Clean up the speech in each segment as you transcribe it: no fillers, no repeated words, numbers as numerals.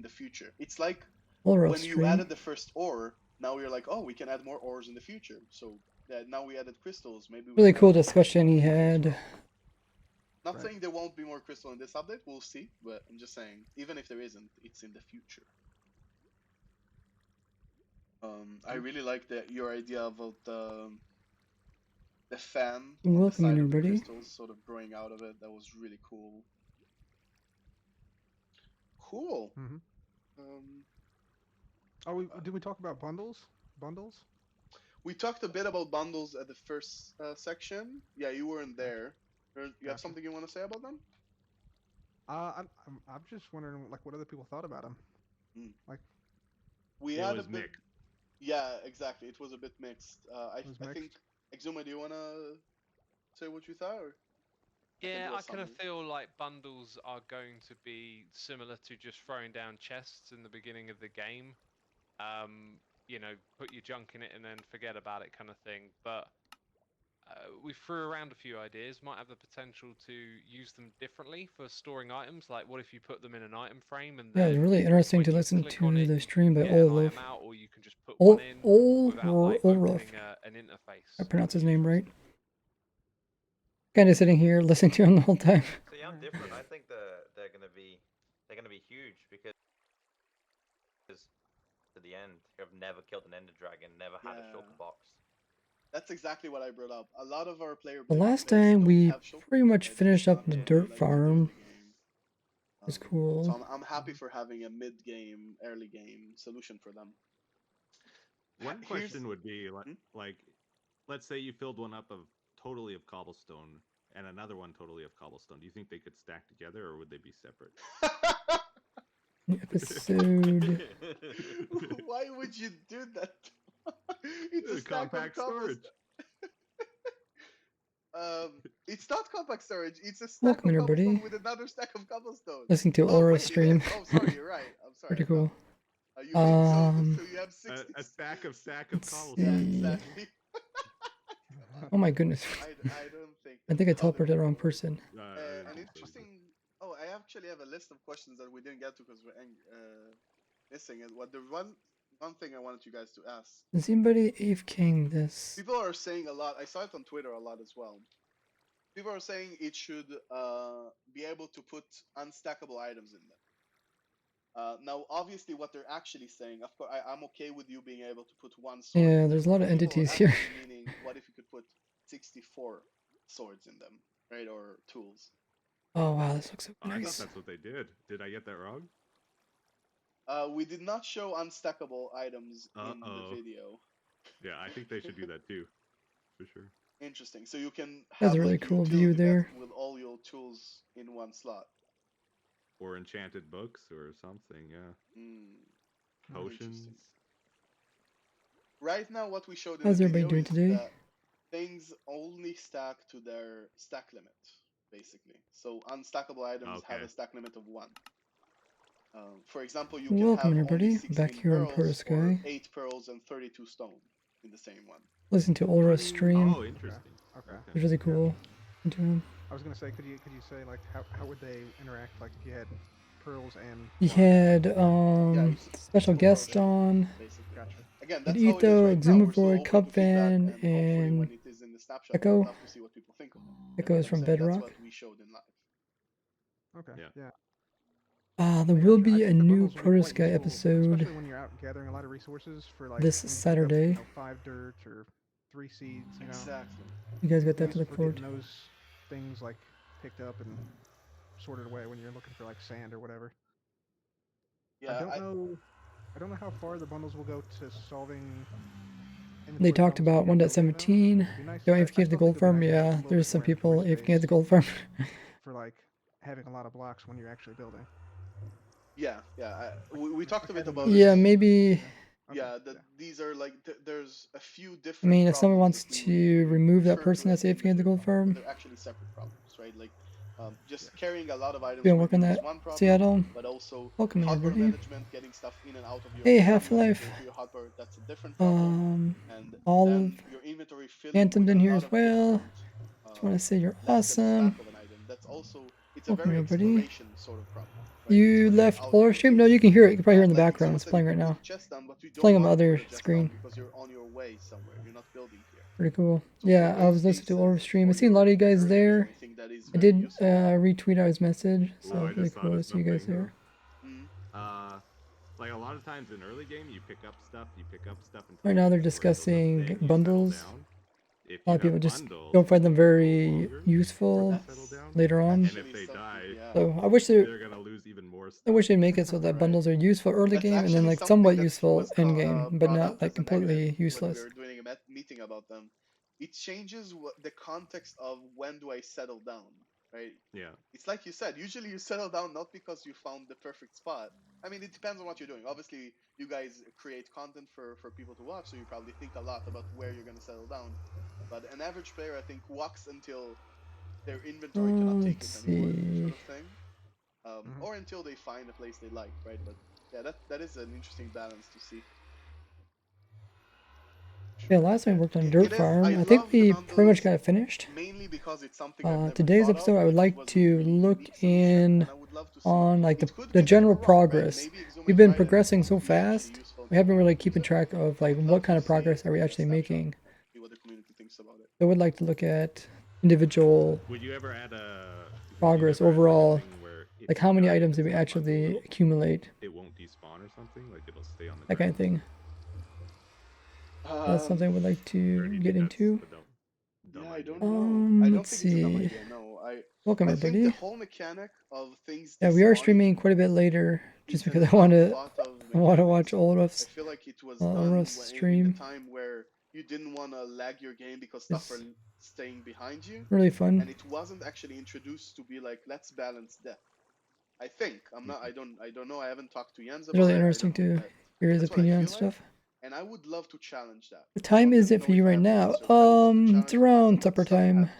the future. It's like Ore when you stream. added the first ore, now you're like, oh, we can add more ores in the future. So yeah, now we added crystals. Maybe we Really can cool add more discussion he as had. well. Not Right. saying there won't be more crystal in this update. We'll see. But I'm just saying, even if there isn't, it's in the future. I really like your idea about the fan on the Welcome, side of the everybody. crystals sort of growing out of it. That was really cool. Cool. Oh, did we talk about bundles? Bundles? We talked a bit about bundles at the first section. Yeah, you weren't there. You have something you want to say about them? I'm just wondering, like, what other people thought about them. Like, we it had was a bit. mixed. Yeah, exactly. It was a bit mixed. I mixed? think Exuma, do you want to say what you thought? Or yeah, I kind of feel like bundles are going to be similar to just throwing down chests in the beginning of the game. You know, put your junk in it and then forget about it kind of thing. But we threw around a few ideas. Might have the potential to use them differently for storing items. Like, what if you put them in an item frame and Yeah, then it's really interesting to listen to the stream by Olaf. out, or you can just put one in without like Olaf. opening an interface. I pronounce his name right. Kind of sitting here listening to him the whole time. See, I'm different. I think they're gonna be huge because to the end, I've never killed an ender dragon, never had a shulker box. That's exactly what I brought up. A lot of our player The last time we pretty much finished up the dirt farm. It's cool. So I'm happy for having a mid-game, early game solution for them. One question would be like, let's say you filled one up of totally of cobblestone and another one totally of cobblestone. Do you think they could stack together, or would they be separate? Episode. Why would you do that? It's a compact storage. It's not compact storage. It's a stack of cobblestone with another stack of cobblestone. Listen to Aura stream. Oh, sorry, you're right. I'm sorry. Pretty cool. So you have 60. A stack of cobblestone. Yeah, exactly. Oh my goodness. I don't think. I think I teleported the wrong person. An interesting. Oh, I actually have a list of questions that we didn't get to because we're missing it. What the one thing I wanted you guys to ask. Is anybody AFKing this? People are saying a lot. I saw it on Twitter a lot as well. People are saying it should be able to put unstackable items in them. Now, obviously, what they're actually saying, of course, I'm okay with you being able to put one sword. Yeah, there's a lot of entities here. Meaning, what if you could put 64 swords in them, right, or tools? Oh wow, this looks so nice. I thought that's what they did. Did I get that wrong? We did not show unstackable items in the video. Yeah, I think they should do that too, for sure. Interesting. So you can have a really cool view there with all your tools in one slot. Or enchanted books or something, yeah. Potions. Right now, what we showed in How's the everybody video doing is today? that things only stack to their stack limit, basically. So unstackable items have a stack limit of 1. For example, you can Welcome have everybody, only back here on ProtoSky. 8 pearls and 32 stone in the same one. Listen to Aura's stream. Oh, interesting. Okay. It's really cool. I was gonna say, could you say like how would they interact, like if you had pearls and he had special guest on. Gotcha. Again, that's Etho, Exumavoid, Cupvan, and Echo. Echo is from Bedrock. That's what we showed in live. Okay. Yeah. There will be a new ProtoSky episode especially when you're out gathering a lot of resources for like this Saturday. 5 dirt or 3 seeds. You know. Exactly. You guys got that to look forward to. Those things like picked up and sorted away when you're looking for like sand or whatever. Yeah. I don't know how far the bundles will go to solving. They talked about 1.17. Don't AFK at the gold farm. Yeah, there's some people AFK at the gold farm. For like having a lot of blocks when you're actually building. Yeah. We talked a bit about. Yeah, maybe. Yeah, these are like there's a few different. I mean, if someone wants to remove that person that's AFK at the gold farm, they're actually separate problems, right? Like just carrying a lot of items. Been working that. Seattle. But also welcome everybody. management, getting stuff in and out of your. Hey, Half-Life. That's a different problem. And all of your inventory Phantom's in here as well. Just want to say you're awesome. That's also welcome everybody. Sort of problem. You left Polar Stream? No, you can hear it. You can probably hear it in the background. It's playing right now. It's playing on the other screen. Because you're on your way somewhere. You're not building here. Pretty cool. Yeah, I was listening to Polar Stream. I seen a lot of you guys there. I did retweet his message, so really cool to see you guys there. Like a lot of times in early game, you pick up stuff. Right now they're discussing bundles. A lot of people just don't find them very useful later on. And if they die, so I wish they're gonna lose even more stuff. I wish they'd make it so that bundles are useful early game and then like somewhat useful end game, but not like completely useless. We were doing a meeting about them. It changes the context of when do I settle down, right? Yeah. It's like you said, usually you settle down not because you found the perfect spot. I mean, it depends on what you're doing. Obviously, you guys create content for people to watch, so you probably think a lot about where you're going to settle down. But an average player, I think, walks until their inventory cannot take it anymore, sort of thing. Or until they find a place they like, right? But yeah, that is an interesting balance to see. Yeah, last time I worked on Dirt Farm. I think we pretty much got it finished. Mainly because it's something today's episode, I would like to look in on like the general progress. We've been progressing so fast. We haven't really keeping track of like what kind of progress are we actually making. So I would like to look at individual progress overall. Like how many items did we actually accumulate? It won't despawn or something. Like it'll stay on the that kind of thing. That's something I would like to get into. Yeah, I don't know. Let's see. Welcome everybody. The whole mechanic of things yeah, we are streaming quite a bit later, just because I want to watch Olaf's stream. Time where you didn't want to lag your game because stuff are staying behind you. Really fun. And it wasn't actually introduced to be like, let's balance depth. I think I don't know. I haven't talked to Jens about it. Really interesting to hear his opinion on stuff. And I would love to challenge that. What time is it for you right now? It's around supper time.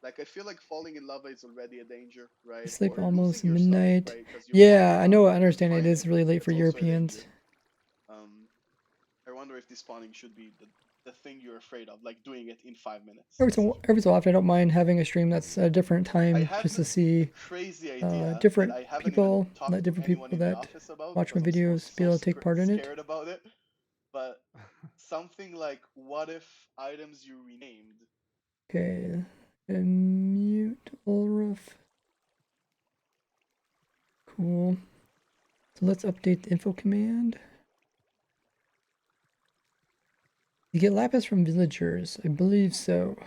Like, I feel like falling in lava is already a danger, right? Sleep almost midnight. Stuff, right? Yeah, I know. I understand it is really late for Europeans. I wonder if despawning should be the thing you're afraid of, like doing it in 5 minutes. Every so often, I don't mind having a stream that's a different time just to see different people, different people that watch my videos be able to take part in it. About it. But something like, what if items you renamed? Okay, mute Ulraf. Cool. So let's update the info command. You get lapis from villagers, I believe so. I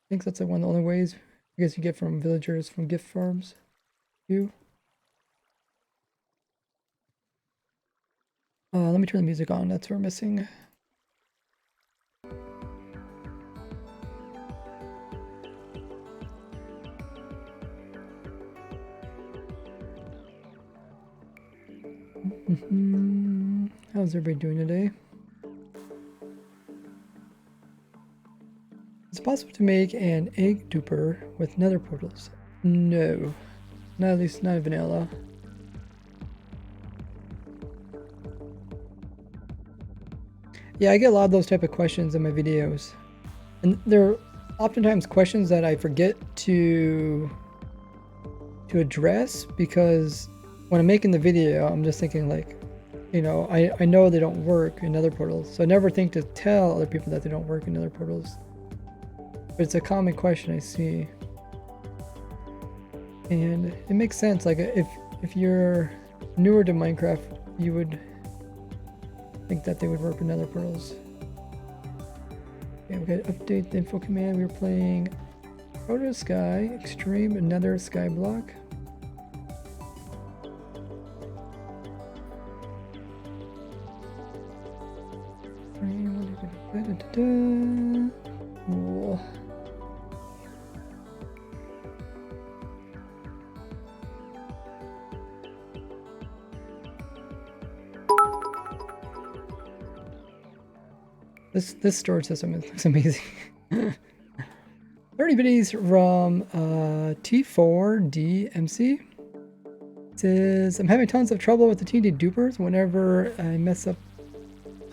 think that's one of the only ways I guess you get from villagers from gift farms. Let me turn the music on, that's what we're missing. How's everybody doing today? Is it possible to make an egg duper with nether portals? No. Not at least not vanilla. Yeah, I get a lot of those type of questions in my videos. And they're oftentimes questions that I forget to address because when I'm making the video, I'm just thinking like, you know, I know they don't work in nether portals. So I never think to tell other people that they don't work in nether portals. But it's a common question I see. And it makes sense, like if you're newer to Minecraft, you would think that they would work with nether portals. Okay, we got to update the info command. We were playing ProtoSky, Extreme, and Nether Skyblock. Cool. This storage system looks amazing. 30 biddies from T4DMC. Says, I'm having tons of trouble with the TNT dupers whenever I mess up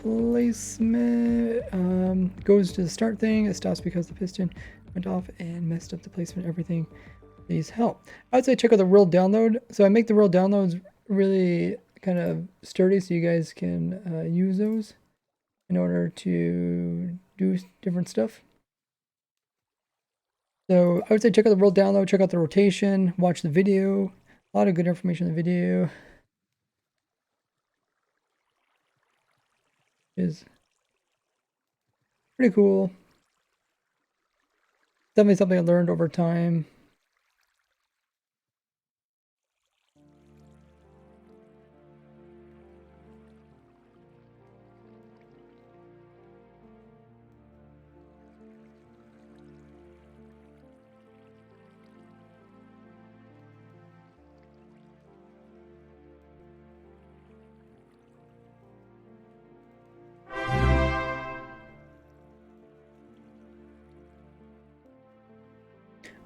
placement. Goes to the start thing, it stops because the piston went off and messed up the placement, everything. please help. I would say check out the world download. So I make the world downloads really kind of sturdy so you guys can use those in order to do different stuff. So I would say check out the world download, check out the rotation, watch the video. A lot of good information in the video. Is pretty cool. Definitely something I learned over time.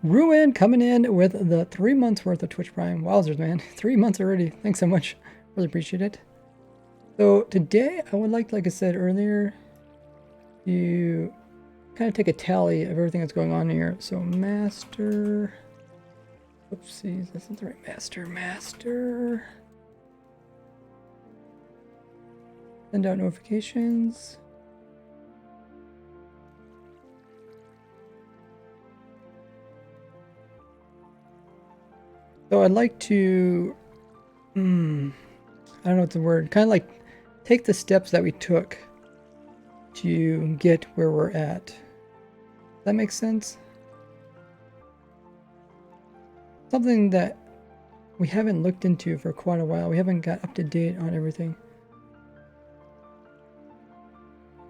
Ruin coming in with the 3 months worth of Twitch Prime. Wowzers, man. 3 months already. Thanks so much. Really appreciate it. So today I would like I said earlier, to kind of take a tally of everything that's going on here. So master, oopsies, that's not the right master. Send out notifications. So I'd like to, I don't know what's the word, kind of like take the steps that we took to get where we're at. Does that make sense? Something that we haven't looked into for quite a while. We haven't got up to date on everything.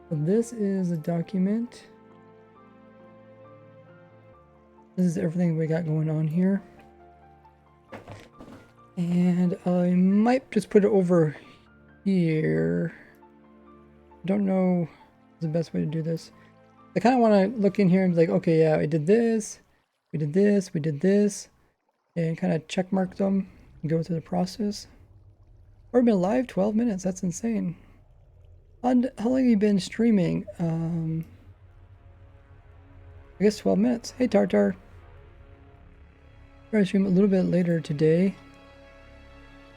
So this is a document. This is everything we got going on here. And I might just put it over here. Don't know the best way to do this. I kind of want to look in here and be like, okay, yeah, I did this, we did this, we did this, and kind of check mark them and go through the process. We've been live 12 minutes. That's insane. How long have you been streaming? I guess 12 minutes. Hey, Tartar. I'm going to stream a little bit later today.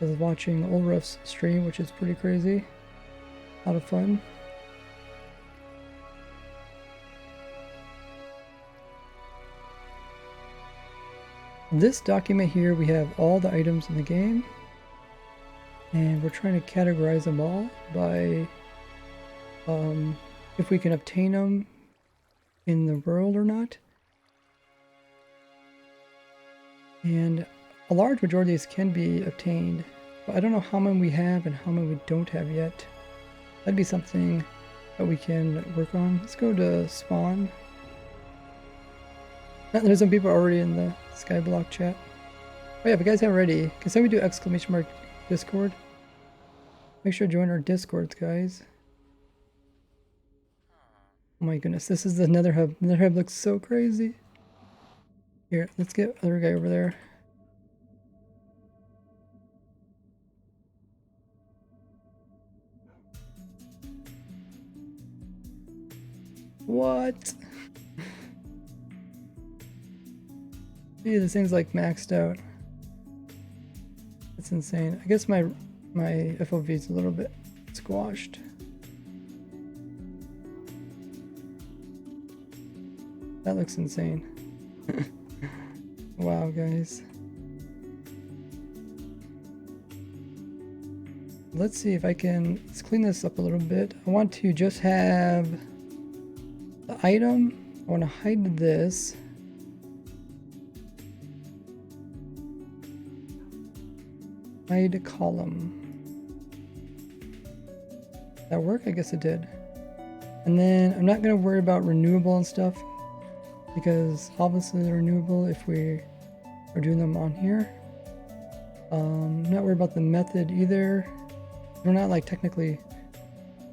I was watching Ulraf's stream, which is pretty crazy. A lot of fun. In this document here, we have all the items in the game. And we're trying to categorize them all by if we can obtain them in the world or not. And a large majority of these can be obtained, but I don't know how many we have and how many we don't have yet. That'd be something that we can work on. Let's go to spawn. There's some people already in the Skyblock chat. Oh yeah, if you guys haven't already, can somebody do exclamation mark Discord? Make sure to join our Discords, guys. Oh my goodness, this is the Nether Hub. The Nether Hub looks so crazy. Here, let's get other guy over there. What? Gee, this thing's like maxed out. That's insane. I guess my FOV is a little bit squashed. That looks insane. Wow, guys. Let's see if I can, let's clean this up a little bit. I want to just have the item. I want to hide this. Hide column. Did that work? I guess it did. And then I'm not going to worry about renewable and stuff, because obviously they're renewable if we are doing them on here. Not worried about the method either. We're not like technically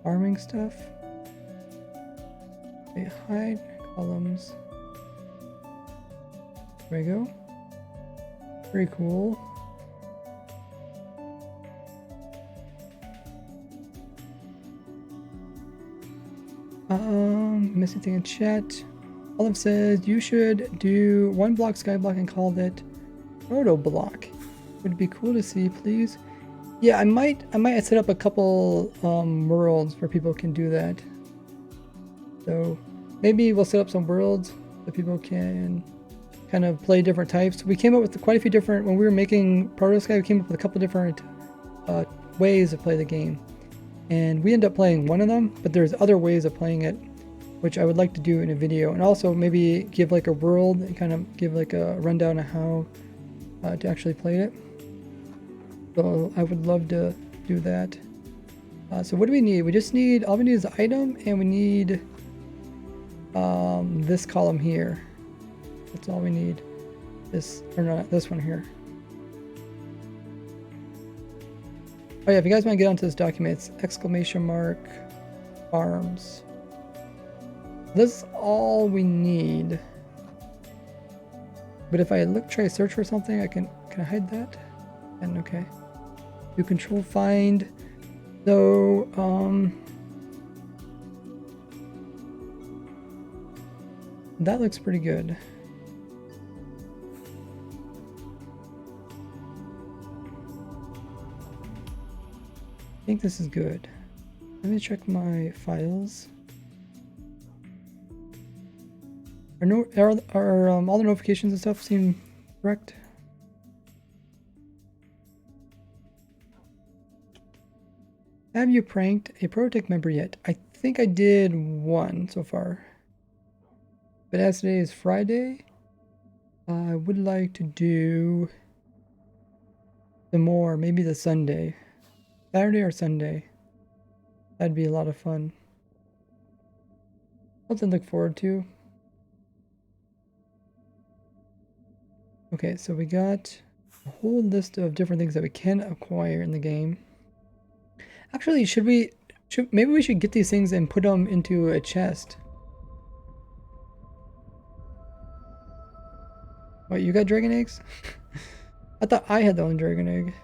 farming stuff. Okay, hide columns. There we go. Very cool. Missing thing in chat. Olive says you should do 1 block skyblock and call it Protoblock. Would be cool to see, please. Yeah, I might set up a couple worlds where people can do that. So maybe we'll set up some worlds that people can kind of play different types. We came up with quite a few different, when we were making ProtoSky, we came up with a couple different ways to play the game. And we end up playing one of them, but there's other ways of playing it, which I would like to do in a video. And also maybe give like a world and kind of give like a rundown of how to actually play it. So I would love to do that. So what do we need? We just need, all we need is the item, and we need this column here. That's all we need. This, or not, this one here. Oh yeah, if you guys want to get onto this document, it's ! farms. This is all we need. But if I try to search for something, can I hide that? And okay. Do control find. So, that looks pretty good. I think this is good. Let me check my files. Are all the notifications and stuff seem correct? Have you pranked a ProtoTech member yet? I think I did one so far. But as today is Friday, I would like to do some more, maybe the Sunday. Saturday or Sunday. That'd be a lot of fun. Something to look forward to. Okay, so we got a whole list of different things that we can acquire in the game. Actually, maybe we should get these things and put them into a chest. What, you got dragon eggs? I thought I had the only dragon egg.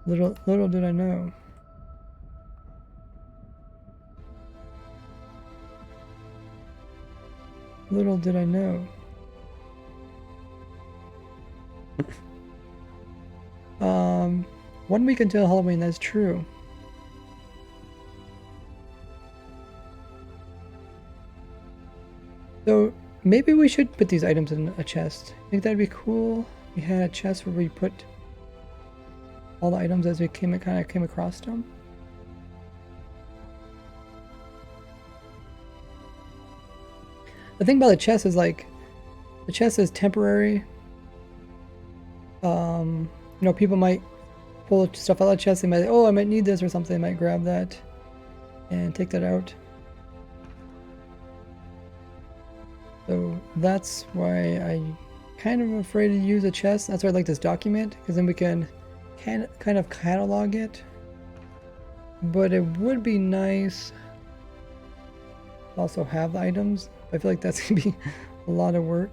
Little did I know. Little did I know. 1 week until Halloween, that's true. So maybe we should put these items in a chest. I think that'd be cool. We had a chest where we put all the items as we kind of came across them. The thing about the chest is like, the chest is temporary. You know, people might pull stuff out of the chest. They might, oh, I might need this or something. They might grab that and take that out. So that's why I'm kind of afraid to use a chest. That's why I like this document, because then we can kind of catalog it. But it would be nice to also have the items. I feel like that's gonna be a lot of work.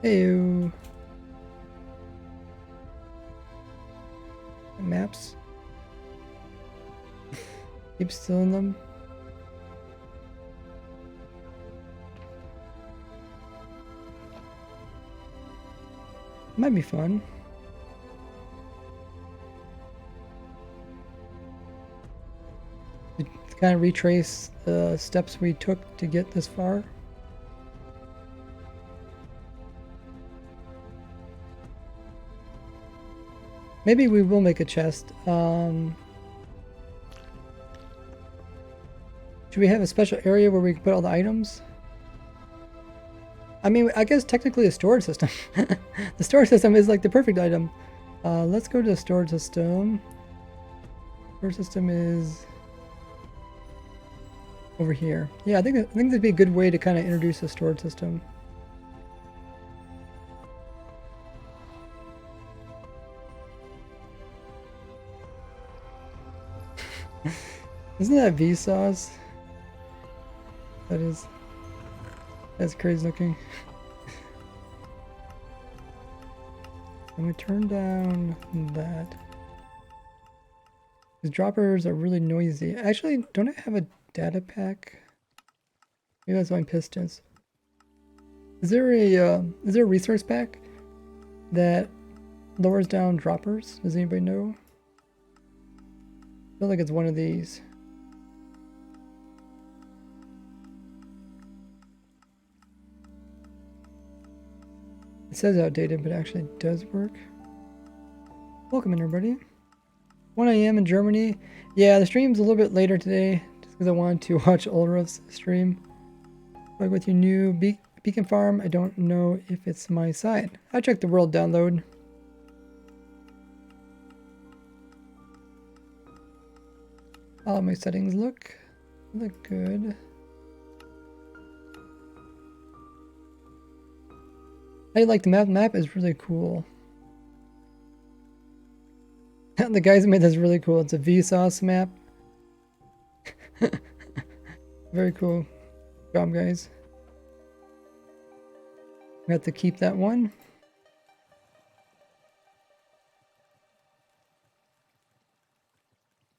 Heyo. Maps. Keep stealing them. Might be fun. To kind of retrace the steps we took to get this far. Maybe we will make a chest. Should we have a special area where we can put all the items? I mean, I guess technically a storage system. The storage system is like the perfect item. Let's go to the storage system. Storage system is over here. Yeah, I think that'd be a good way to kind of introduce a storage system. Isn't that Vsauce? That's crazy looking. I'm gonna turn down that. These droppers are really noisy. Actually, don't I have a data pack? Maybe that's why pistons. Is there a resource pack that lowers down droppers? Does anybody know? I feel like it's one of these. It says outdated, but it actually does work. Welcome everybody. 1 AM in Germany. Yeah, the stream's a little bit later today, just because I wanted to watch Ulraf's stream. Like with your new beacon farm, I don't know if it's my side. I checked the world download. All my settings look good. I like the map. The map is really cool. The guys made this really cool. It's a Vsauce map. Very cool. Good job, guys. We have to keep that one.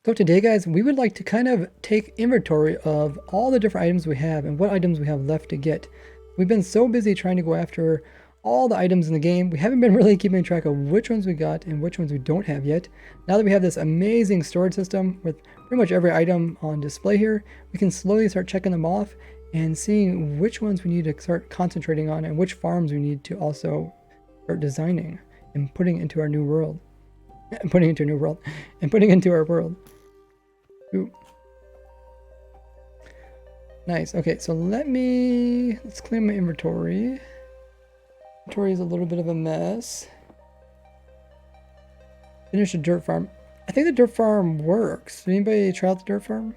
So today, guys, we would like to kind of take inventory of all the different items we have and what items we have left to get. We've been so busy trying to go after all the items in the game. We haven't been really keeping track of which ones we got and which ones we don't have yet. Now that we have this amazing storage system with pretty much every item on display here, we can slowly start checking them off and seeing which ones we need to start concentrating on and which farms we need to also start designing and putting into our new world. And putting into our world. Ooh. Nice. Okay, so let's clean my inventory. Inventory is a little bit of a mess. Finish the dirt farm. I think the dirt farm works. Did anybody try out the dirt farm?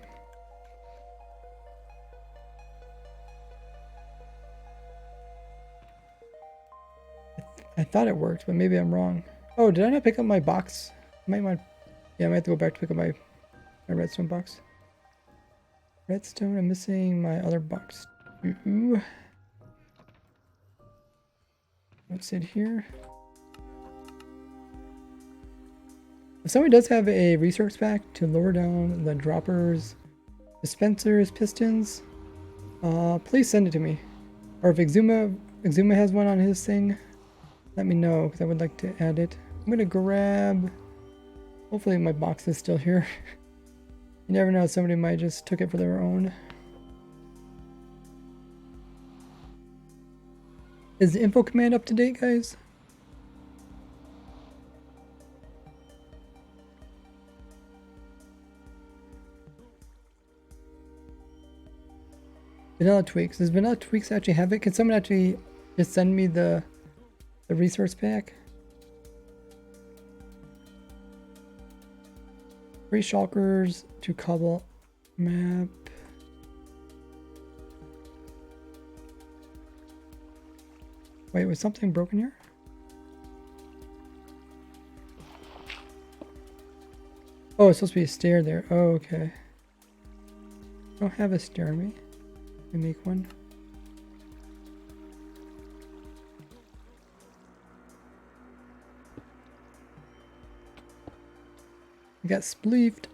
I thought it worked, but maybe I'm wrong. Oh, did I not pick up my box? Yeah, I might have to go back to pick up my redstone box. Redstone, I'm missing my other box. Ooh. What's it here? If somebody does have a resource pack to lower down the droppers, dispensers, pistons, please send it to me. Or if Exuma has one on his thing, let me know, because I would like to add it. I'm gonna grab, hopefully my box is still here. You never know, somebody might just took it for their own. Is the info command up to date, guys? Vanilla tweaks. Does vanilla tweaks actually have it? Can someone actually just send me the resource pack? Three shulkers to cobble map. Wait, was something broken here? Oh, it's supposed to be a stair there. Oh, okay. I don't have a stair, me. Let me make one. I got spleefed.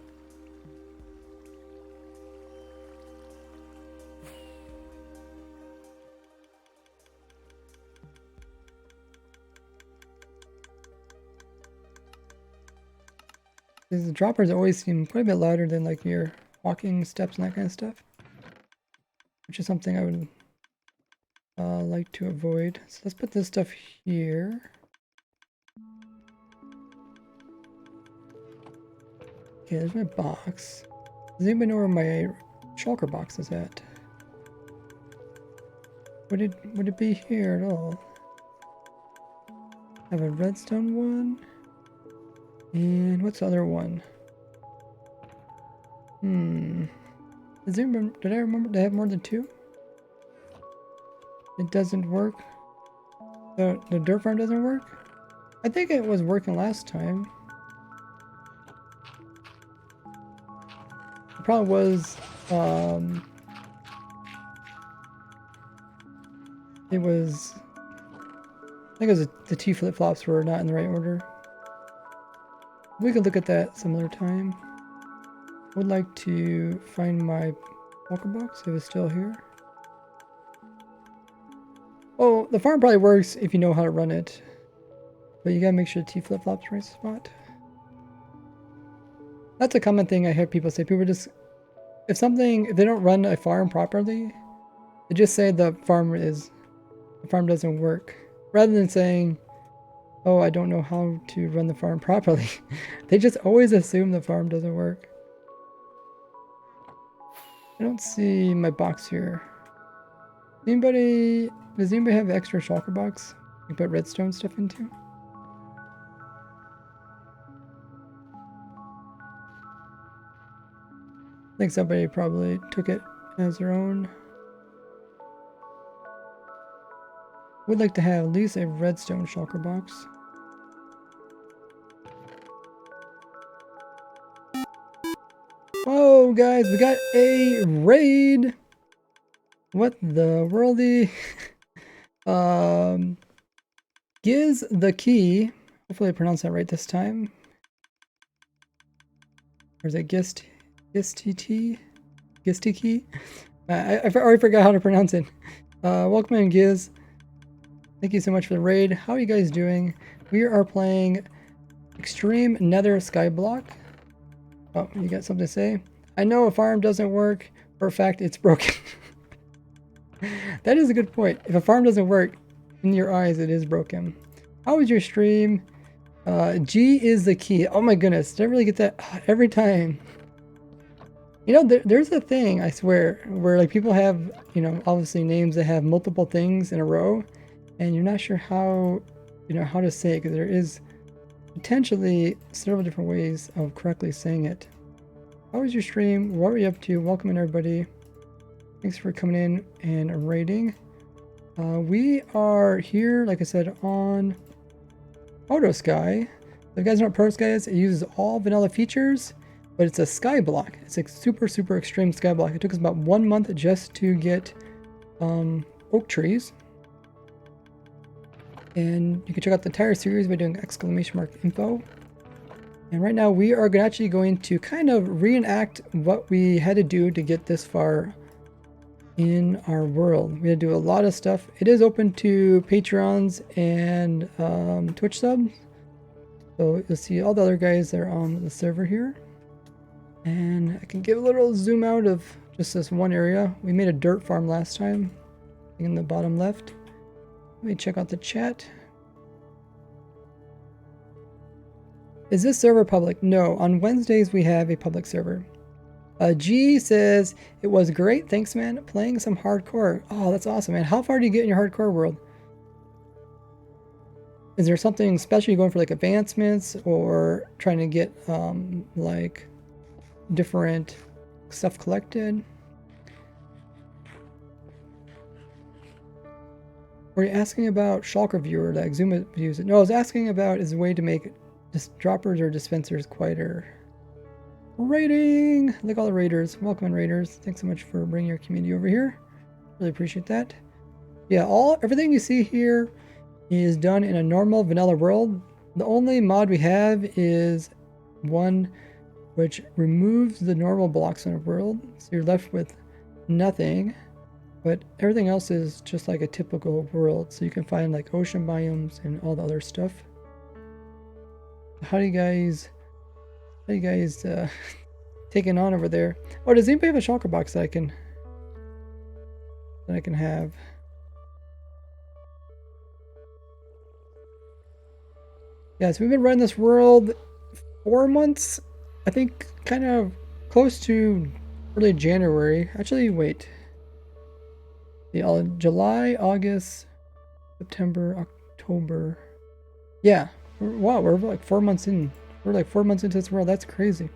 The droppers always seem quite a bit louder than like your walking steps and that kind of stuff, which is something I would like to avoid. So let's put this stuff here. Okay, there's my box. Does anybody know where my shulker box is at? Would it be here at all? I have a redstone one. And what's the other one? Did I remember to have more than two? It doesn't work. The dirt farm doesn't work? I think it was working last time. It probably was, I think it was the T flip-flops were not in the right order. We could look at that some other time. would like to find my shulker box if it's still here. Oh, the farm probably works if you know how to run it. But you gotta make sure T flip-flops right spot. That's a common thing I hear people say. People just, if they don't run a farm properly, they just say the farm doesn't work. Rather than saying, oh, I don't know how to run the farm properly. They just always assume the farm doesn't work. I don't see my box here. Does anybody have extra shulker box you put redstone stuff into? I think somebody probably took it as their own. Would like to have at least a redstone shulker box. Oh, guys, we got a raid. What the worldy? Giz the key. Hopefully I pronounced that right this time. Or is it Gist? Gisty key? I already forgot how to pronounce it. Welcome in, Giz. Thank you so much for the raid. How are you guys doing? We are playing Extreme Nether Skyblock. Oh, you got something to say? I know a farm doesn't work. For a fact, it's broken. That is a good point. If a farm doesn't work, in your eyes, it is broken. How was your stream? G is the key. Oh my goodness. Did I really get that every time? You know, there's a thing, I swear, where like people have, you know, obviously names that have multiple things in a row, and you're not sure how, you know, how to say it, because there is potentially several different ways of correctly saying it. How was your stream? What were you up to? Welcome in, everybody. Thanks for coming in and raiding. We are here, like I said, on ProtoSky. If you guys know what ProtoSky is, it uses all vanilla features, but it's a skyblock. It's a super, super extreme skyblock. It took us about 1 month just to get oak trees. And you can check out the entire series by doing !info. And right now we are actually going to kind of reenact what we had to do to get this far in our world. We had to do a lot of stuff. It is open to Patreons and Twitch subs. So you'll see all the other guys that are on the server here. And I can give a little zoom out of just this one area. We made a dirt farm last time in the bottom left. Let me check out the chat. Is this server public? No, on Wednesdays we have a public server. G says, it was great, thanks man, playing some hardcore. Oh, that's awesome, man. How far do you get in your hardcore world? Is there something special you're going for, like advancements, or trying to get like different stuff collected? Were you asking about Shulker Viewer, like Zoom views it? No, I was asking about is a way to make just droppers or dispensers quieter. Raiding! Look at all the raiders. Welcome in, raiders. Thanks so much for bringing your community over here. Really appreciate that. Yeah, everything you see here is done in a normal vanilla world. The only mod we have is one which removes the normal blocks in a world, so you're left with nothing. But everything else is just like a typical world, so you can find like ocean biomes and all the other stuff. How do you guys taking on over there? Oh, does anybody have a shulker box that I can have? Yeah, so we've been running this world 4 months, I think, kind of close to early January. Actually, wait. Yeah, July, August, September, October. Yeah. Wow, we're like 4 months in. We're like 4 months into this world. That's crazy.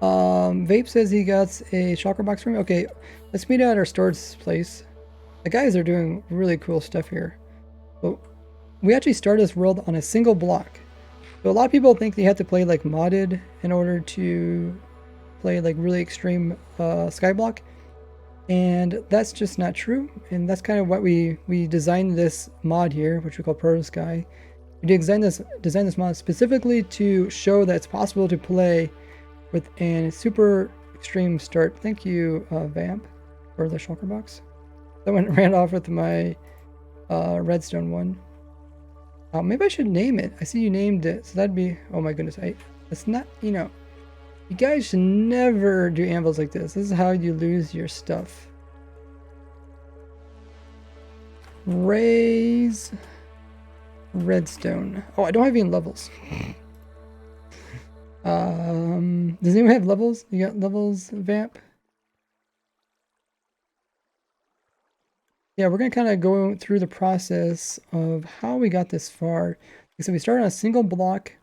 Vape says he got a shulker box for me. Okay, let's meet at our storage place. The guys are doing really cool stuff here. But we actually started this world on a single block. So a lot of people think they have to play like modded in order to play like really extreme skyblock. And that's just not true. And that's kind of what we designed this mod here, which we call ProtoSky. We designed this mod specifically to show that it's possible to play with a super extreme start. Thank you, Vamp, for the shulker box. That one ran off with my redstone one. Maybe I should name it. I see you named it, so that'd be. Oh my goodness, it's not. You know, you guys should never do anvils like this. This is how you lose your stuff. Raise redstone. Oh, I don't have any levels. Does anyone have levels? You got levels, Vamp? Yeah, we're gonna kind of go through the process of how we got this far. So we started on a single block.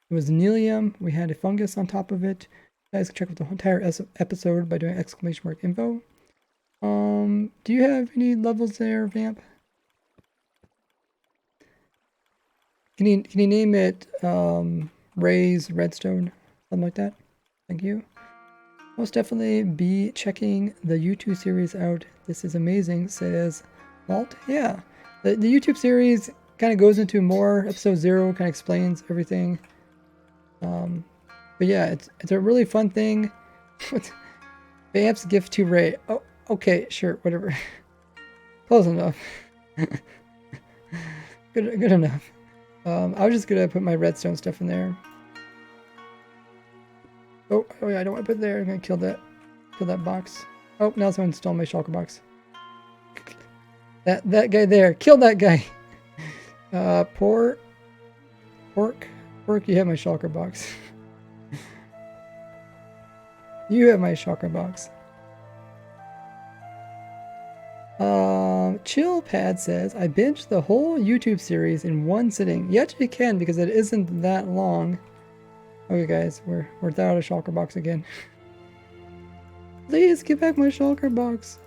It was Nelium. We had a fungus on top of it. You guys can check out the entire episode by doing !info. Do you have any levels there, Vamp? Can you name it Raise Redstone? Something like that? Thank you. Most definitely be checking the YouTube series out. This is amazing, says Walt. Yeah. The YouTube series kind of goes into more. Episode 0 kind of explains everything. But yeah, it's a really fun thing. Vamp's gift to Ray. Oh, okay, sure, whatever. Close enough. Good enough. I was just gonna put my redstone stuff in there. Oh yeah, I don't want to put it there. I'm gonna kill that box. Oh, now someone stole my shulker box. That guy there, kill that guy. Pork, you have my shulker box. You have my shulker box. Chillpad says, I binged the whole YouTube series in one sitting. You actually can because it isn't that long. Okay guys, we're without a shulker box again. Please give back my shulker box.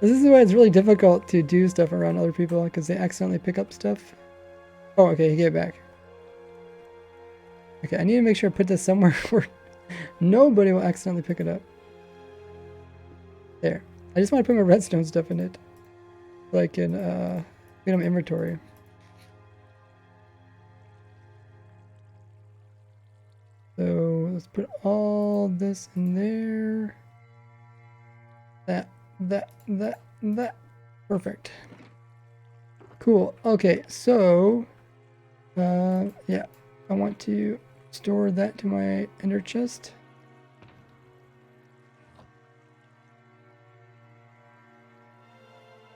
This is why it's really difficult to do stuff around other people because they accidentally pick up stuff. Oh, okay, he gave it back. Okay, I need to make sure I put this somewhere where nobody will accidentally pick it up. There. I just want to put my redstone stuff in it. So I can get them inventory. So let's put all this in there. That. Perfect. Cool. Okay, so yeah, I want to store that to my ender chest.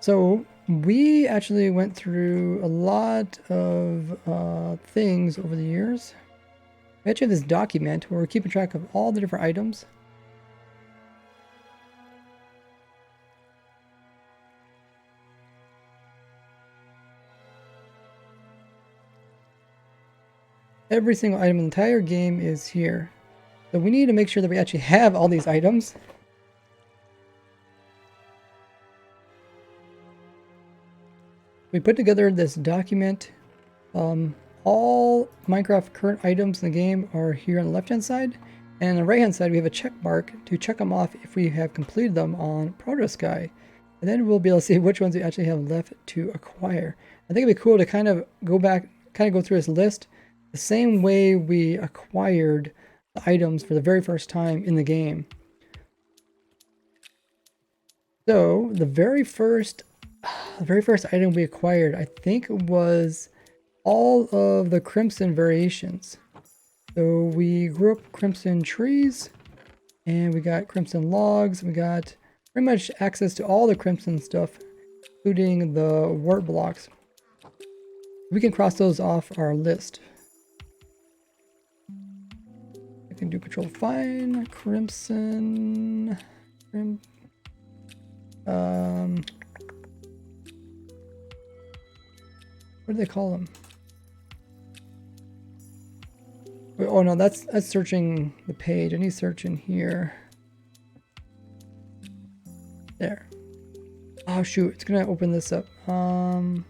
So we actually went through a lot of things over the years. We actually have this document where we're keeping track of all the different items. Every single item in the entire game is here. So we need to make sure that we actually have all these items. We put together this document. All Minecraft current items in the game are here on the left hand side. And on the right hand side we have a check mark to check them off if we have completed them on ProtoSky. And then we'll be able to see which ones we actually have left to acquire. I think it'd be cool to kind of go back, kind of go through this list the same way we acquired the items for the very first time in the game. So the very first item we acquired, I think, was all of the crimson variations. So we grew up crimson trees, and we got crimson logs. We got pretty much access to all the crimson stuff, including the wart blocks. We can cross those off our list. I can do control fine, crimson, what do they call them? Wait, oh no, that's searching the page. I need to search in here. There. Oh shoot, it's gonna open this up. Can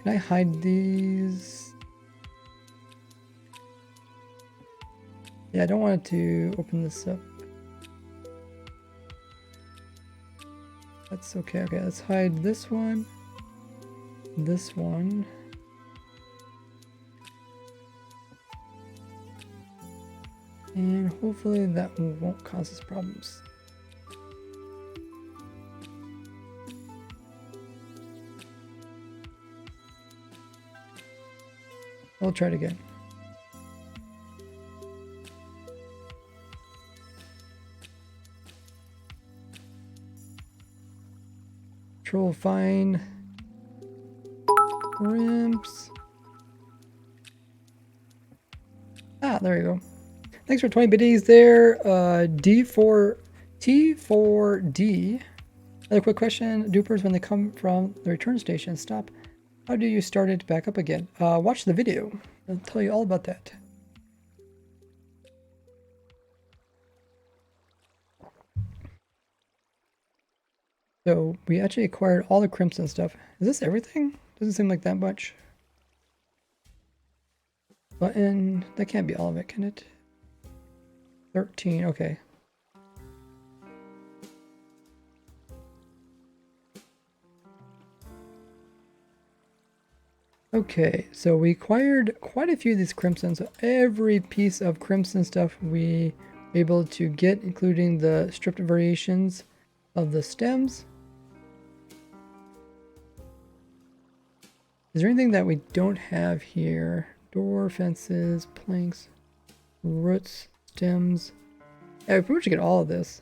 I hide these? Yeah, I don't want it to open this up. That's okay. Okay, let's hide this one. this one. And hopefully that won't cause us problems. We'll try it again. Control fine. Crimps. Ah, there you go. Thanks for 20 biddies there. D4T4D. Another quick question. Dupers, when they come from the return station, stop. How do you start it back up again? Watch the video. I'll tell you all about that. So we actually acquired all the crimps and stuff. Is this everything? Doesn't seem like that much. Button. That can't be all of it, can it? 13. Okay. Okay, so we acquired quite a few of these crimson. So every piece of crimson stuff we were able to get, including the stripped variations of the stems. Is there anything that we don't have here? Door, fences, planks, roots, stems. Yeah, we pretty much get all of this.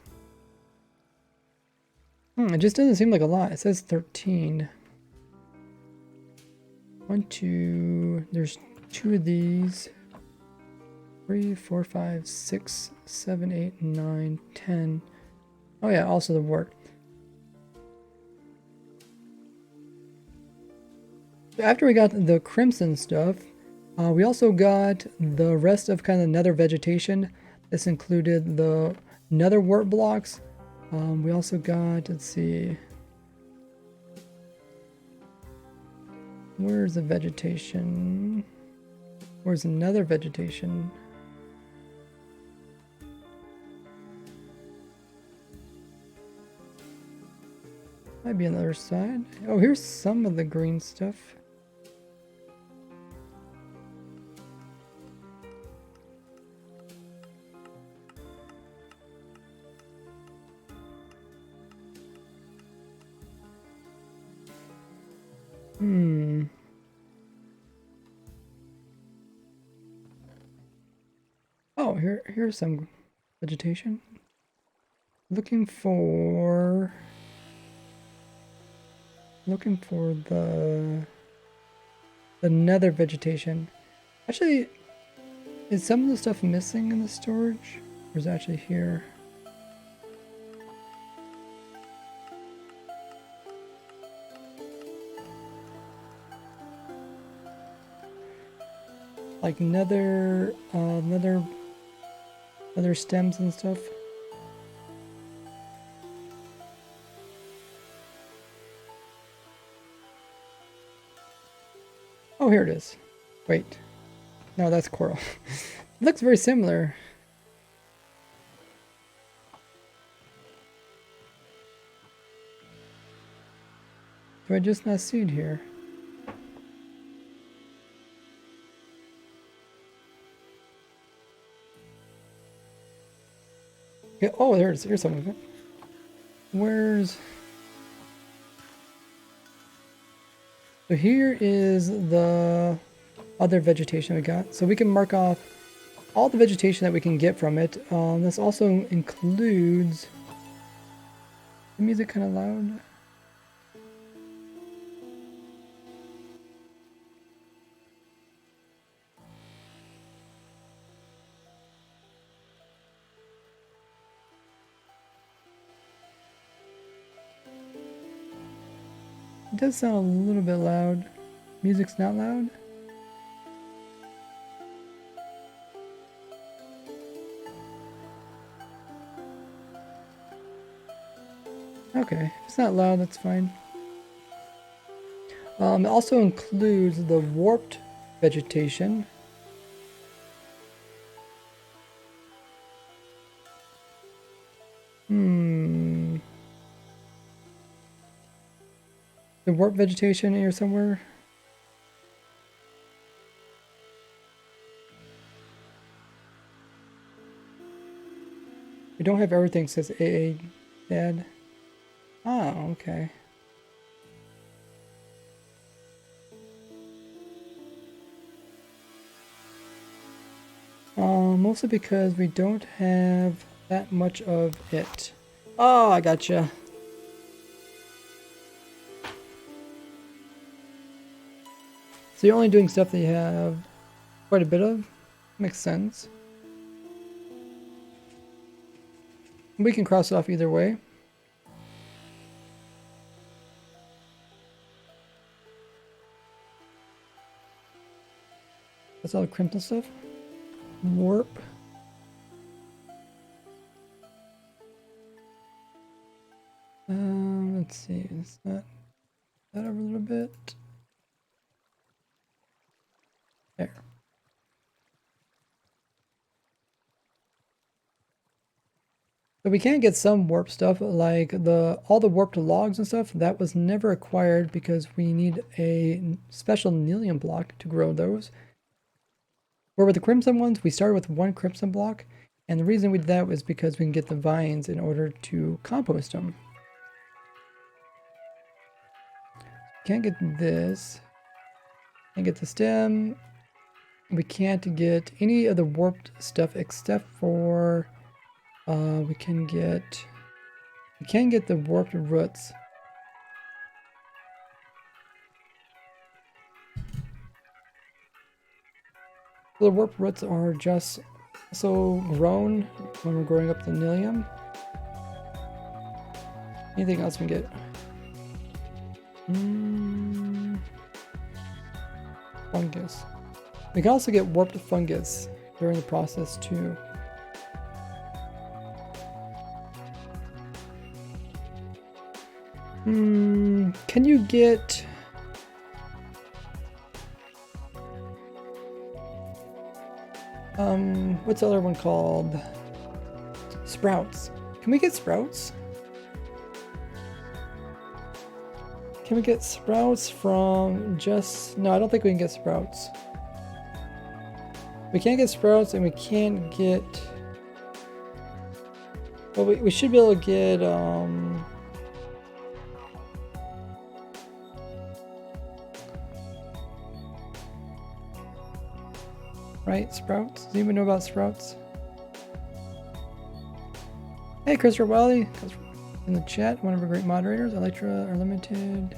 It just doesn't seem like a lot. It says 13. 1, 2, there's 2 of these. 3, 4, 5, 6, 7, 8, 9, 10. Oh yeah, also the wart. After we got the crimson stuff, we also got the rest of kind of nether vegetation. This included the nether wart blocks. We also got, let's see, where's the vegetation? Where's another vegetation? Might be on the other side. Oh, here's some of the green stuff. Oh, here's some vegetation. Looking for the nether vegetation. Actually, is some of the stuff missing in the storage? Or is it actually here? Like nether stems and stuff. Oh, here it is. Wait. No, that's coral. It looks very similar. Do I just not see it here? Yeah, oh, here's some of it. Where's... So here is the other vegetation we got. So we can mark off all the vegetation that we can get from it. This also includes... The music kind of loud. It does sound a little bit loud. Music's not loud? Okay, if it's not loud, that's fine. It also includes the warped vegetation. the warp vegetation here somewhere? We don't have everything, says AA Dad. Oh, okay. Mostly because we don't have that much of it. Oh, I gotcha. So you're only doing stuff that you have quite a bit of? Makes sense. We can cross it off either way. That's all the crimson stuff. Warp. Let's see, is that over a little bit? There. So we can get some warp stuff, like all the warped logs and stuff. That was never acquired because we need a special Nelium block to grow those. Where with the crimson ones, we started with 1 crimson block, and the reason we did that was because we can get the vines in order to compost them. Can't get this. Can't get the stem. We can't get any of the warped stuff except for we can get the warped roots. The warped roots are just so grown when we're growing up the Nelium. Anything else we can get? Fungus. We can also get warped fungus during the process too. Can you get... what's the other one called? Sprouts. Can we get sprouts? Can we get sprouts from just... No, I don't think we can get sprouts. We can't get sprouts and we can't get... Well, we should be able to get... Right, sprouts? Does anyone know about sprouts? Hey, Christopher Wiley in the chat, one of our great moderators. Elytra are limited.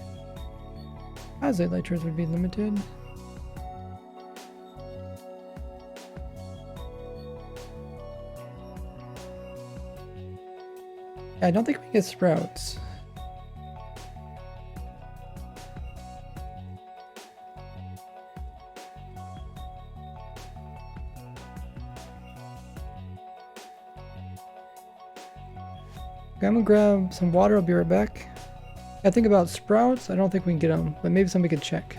As Elytras would be limited. I don't think we get sprouts. Okay, I'm gonna grab some water, I'll be right back. I think about sprouts, I don't think we can get them, but maybe somebody could check.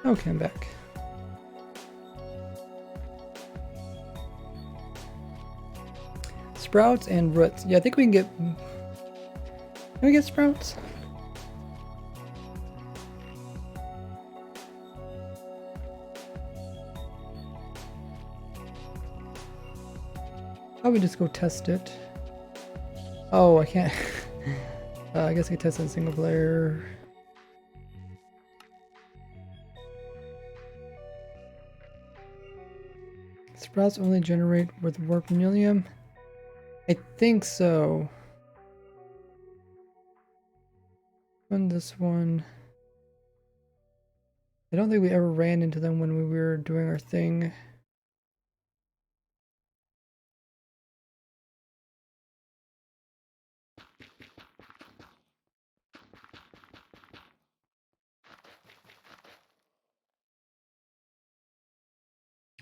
Okay, I'm back. Sprouts and roots. Yeah, I think we can get... Can we get sprouts? Probably just go test it. Oh, I can't... I guess I can test it in single player. sprouts only generate with warp helium? I think so. On this one, I don't think we ever ran into them when we were doing our thing.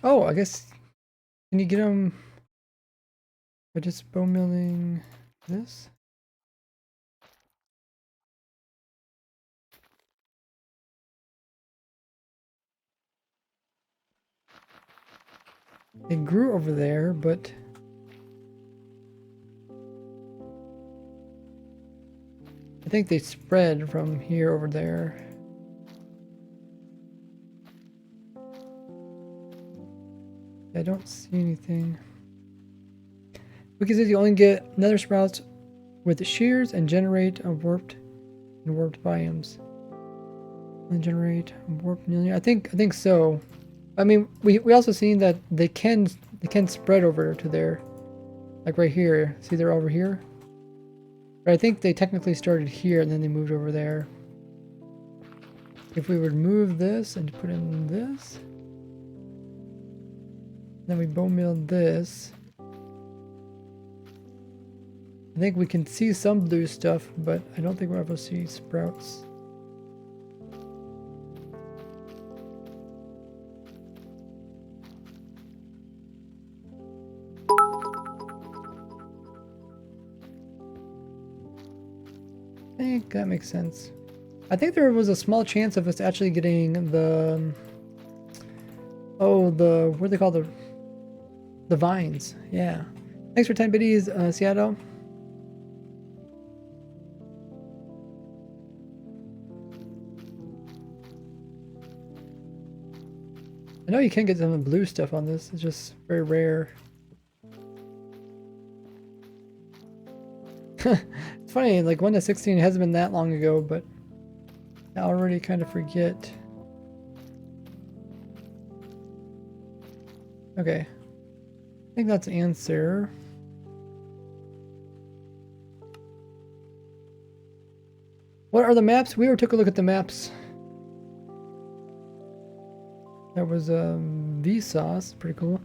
Oh, I guess, can you get them by just bone milling this? They grew over there, but I think they spread from here over there. I don't see anything. We can see you only get nether sprouts with shears and generate a warped biomes. And generate warped helium. I think so. I mean, we also seen that they can spread over to there, like right here. See, they're over here. But I think they technically started here and then they moved over there. If we would move this and put in this, then we bone mill this. I think we can see some blue stuff, but I don't think we'll ever see sprouts. I think that makes sense. I think there was a small chance of us actually getting the what do they call the vines? Yeah. Thanks for 10 biddies, Seattle. I know you can get some blue stuff on this. It's just very rare. It's funny, like 1 to 16 hasn't been that long ago, but I already kind of forget. Okay. I think that's the answer. What are the maps? We already took a look at the maps. That was Vsauce, pretty cool.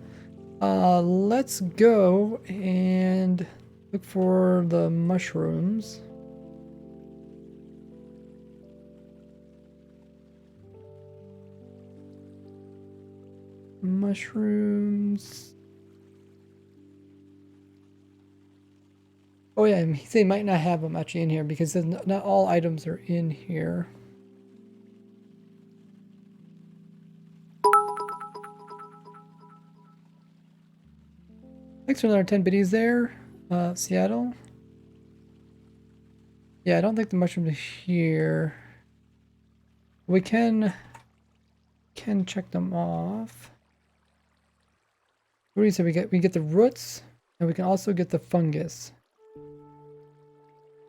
Let's go and look for the mushrooms. Mushrooms. Oh yeah, he said he might not have them actually in here because not all items are in here. Thanks for another 10 biddies there, Seattle. Yeah, I don't think the mushrooms are here. We can check them off. What do you say? We get the roots, and we can also get the fungus.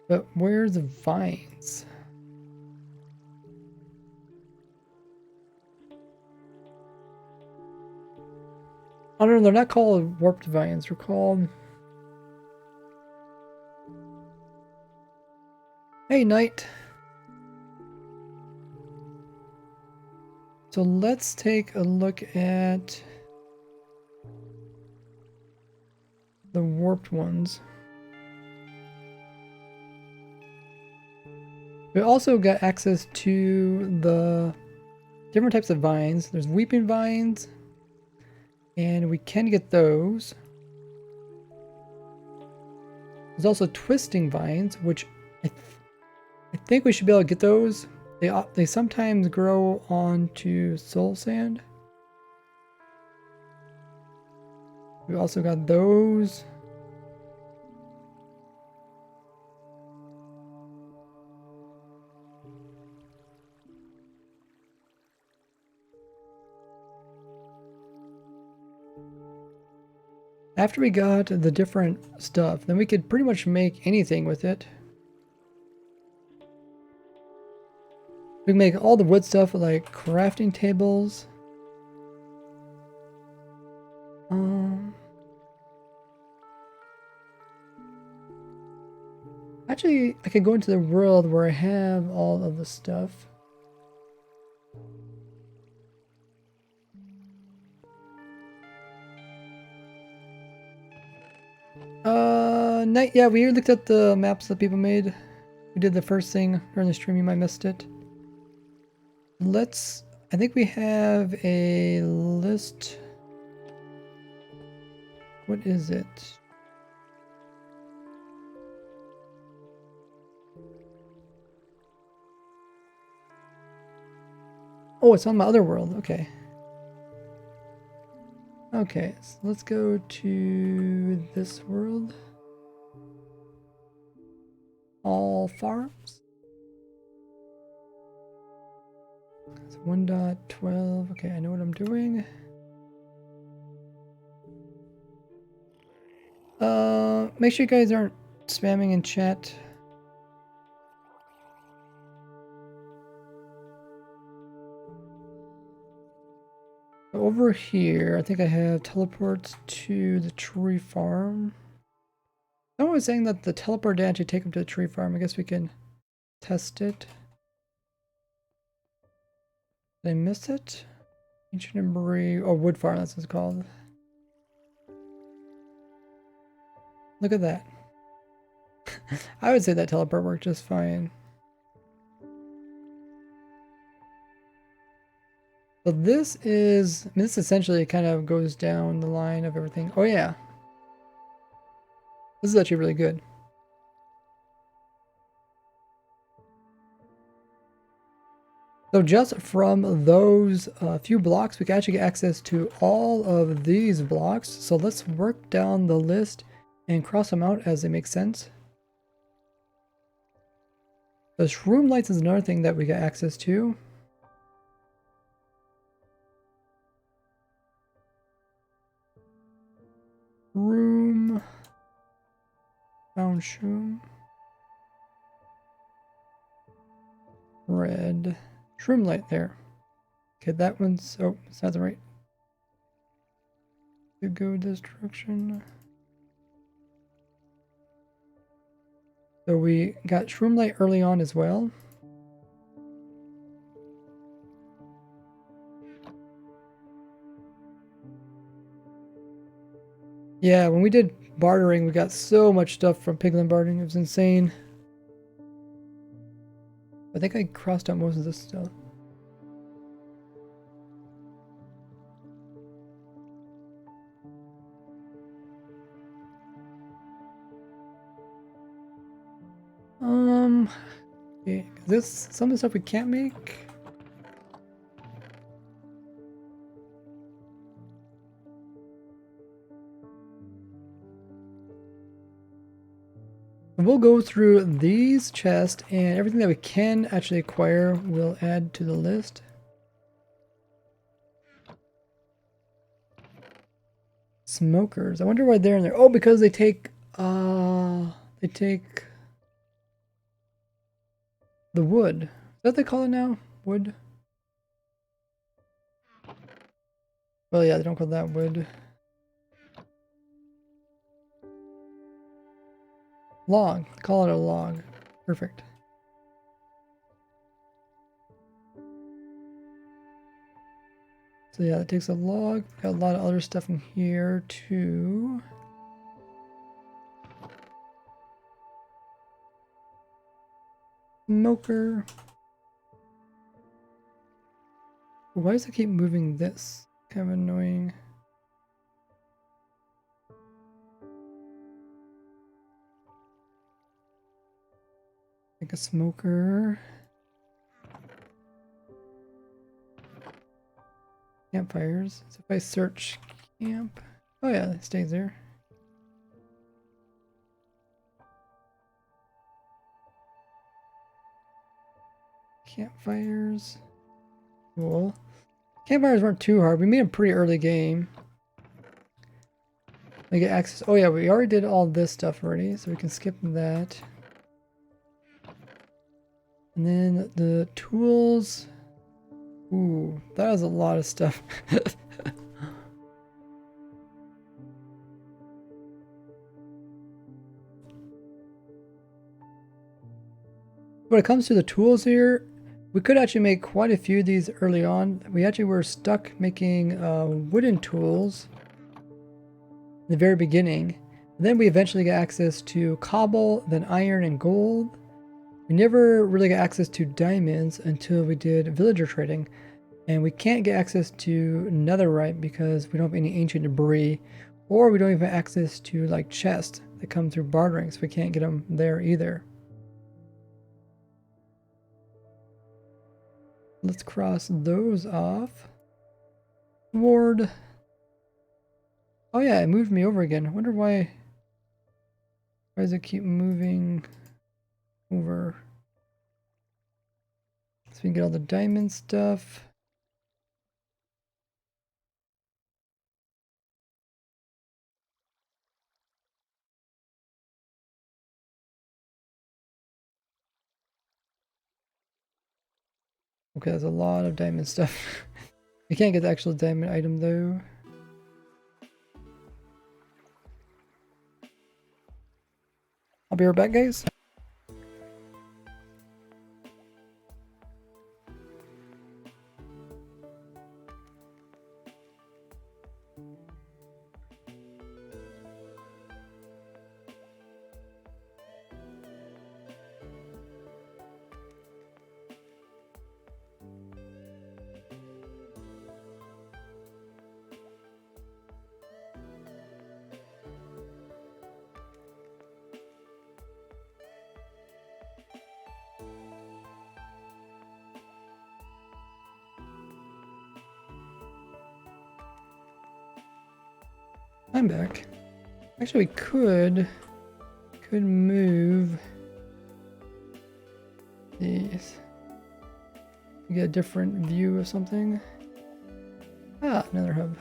But where's the vines? Oh no, they're not called warped vines. They're called... Hey, Knight. So let's take a look at the warped ones. We also got access to the different types of vines. There's weeping vines, and we can get those. There's also twisting vines, which I think we should be able to get those. They sometimes grow onto soul sand. We also got those. After we got the different stuff, then we could pretty much make anything with it. We can make all the wood stuff like crafting tables. Actually, I could go into the world where I have all of the stuff. Yeah, we looked at the maps that people made. We did the first thing during the stream, you might have missed it. I think we have a list. What is it? Oh, it's on my other world. Okay. Okay, so let's go to this world. All farms. It's 1.12. Okay, I know what I'm doing. Make sure you guys aren't spamming in chat. Over here, I think I have teleports to the tree farm. Someone was saying that the teleport did actually take them to the tree farm. I guess we can test it. Did I miss it? Ancient Embry. Oh, wood farm, that's what it's called. Look at that. I would say that teleport worked just fine. So this is, I mean, this essentially kind of goes down the line of everything. Oh yeah. This is actually really good. So just from those few blocks, we can actually get access to all of these blocks. So let's work down the list and cross them out as they make sense. The shroom lights is another thing that we get access to. Room. Found shroom. Red. Shroom light there. Okay, that one's, oh, it's not the right. To go this direction. So we got shroom light early on as well. Yeah, when we did bartering, we got so much stuff from piglin bartering. It was insane. I think I crossed out most of this stuff. Okay, is this some of the stuff we can't make? We'll go through these chests and everything that we can actually acquire we'll add to the list. Smokers. I wonder why they're in there. Oh, because they take the wood. Is that what they call it now? Wood? Well, yeah, they don't call that wood. Log. Call it a log. Perfect. So yeah, it takes a log. Got a lot of other stuff in here too. Smoker. Why does it keep moving this? Kind of annoying. Like a smoker. Campfires. So if I search camp, oh yeah, it stays there. Campfires. Cool. Campfires weren't too hard. We made them pretty early game. We get access. Oh yeah, we already did all this stuff already, so we can skip that. And then the tools. Ooh, that was a lot of stuff. When it comes to the tools here, we could actually make quite a few of these early on. We actually were stuck making wooden tools in the very beginning. And then we eventually got access to cobble, then iron and gold. We never really got access to diamonds until we did villager trading. And we can't get access to netherite because we don't have any ancient debris, or we don't even have access to like chests that come through bartering, so we can't get them there either. Let's cross those off. Ward. Oh yeah, it moved me over again. I wonder why. Why does it keep moving over? So we can get all the diamond stuff. Okay, there's a lot of diamond stuff. We can't get the actual diamond item though. I'll be right back, guys. I'm back. Actually, we could move these. We get a different view of something. Ah, another hub.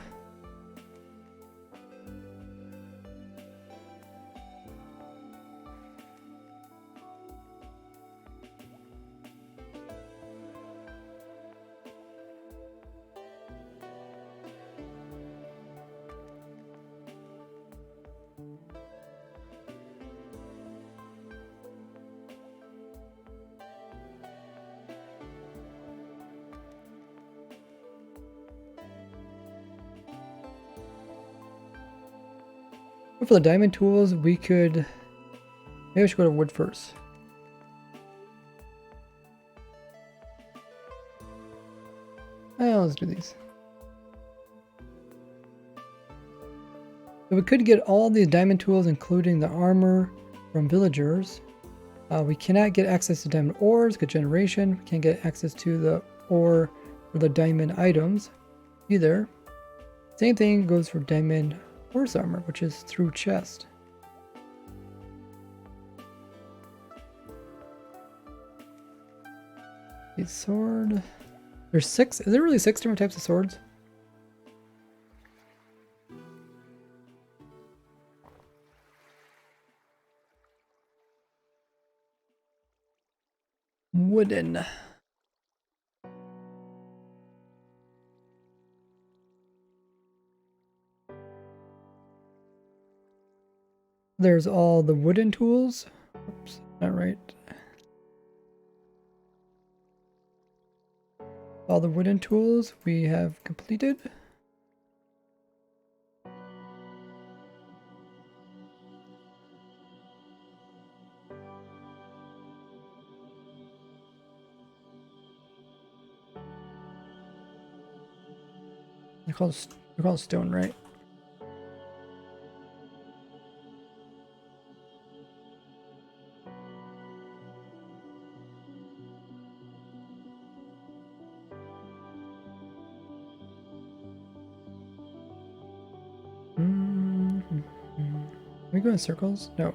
For the diamond tools, we could... Maybe I should go to wood first. Oh, let's do these. So we could get all these diamond tools, including the armor, from villagers. We cannot get access to diamond ores, good generation. We can't get access to the ore for the diamond items either. Same thing goes for diamond horse armor, which is through chest. The sword. There's 6. Is there really 6 different types of swords? Wooden. There's all the wooden tools. Oops, not right. All the wooden tools we have completed. They're called stone, right? Are we going in circles? No.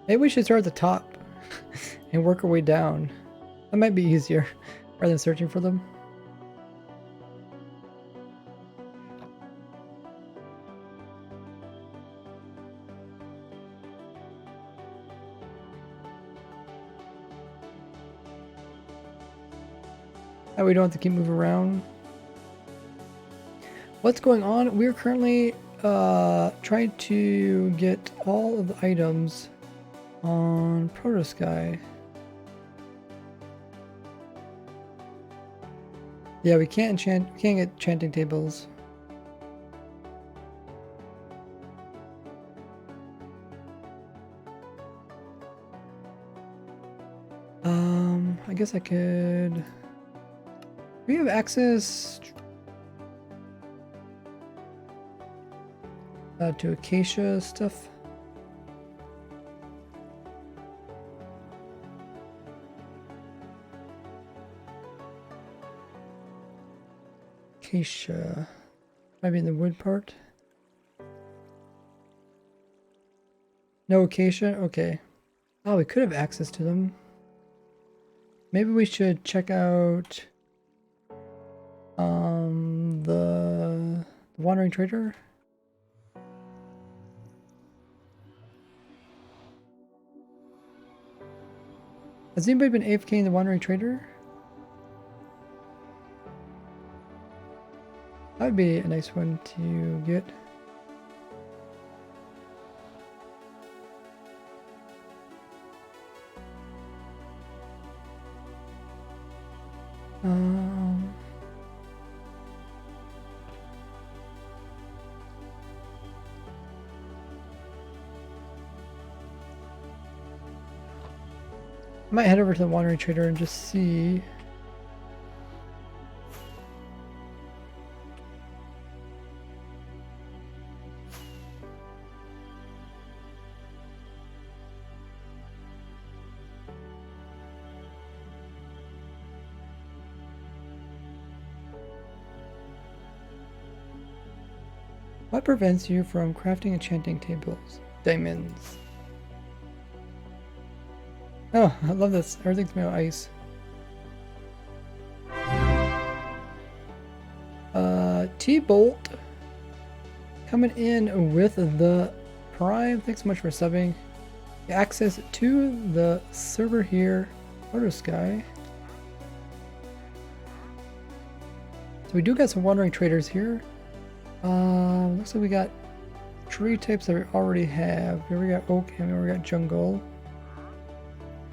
Maybe we should start at the top and work our way down. That might be easier rather than searching for them. That way we don't have to keep moving around. What's going on? We're currently trying to get all of the items on ProtoSky. Yeah, we can't enchant. We can't get enchanting tables. I guess I could. We have access to acacia stuff. Acacia. Might be in the wood part. No acacia? Okay. Oh, we could have access to them. Maybe we should check out the Wandering Trader. Has anybody been AFK in the Wandering Trader? That would be a nice one to get. I might head over to the Wandering Trader and just see. What prevents you from crafting enchanting tables? Diamonds. Oh, I love this. Everything's made of ice. T-Bolt coming in with the Prime. Thanks so much for subbing. Access to the server here, ProtoSky. So we do got some Wandering Traders here. Looks like we got tree types that we already have. Here we got oak and here we got jungle.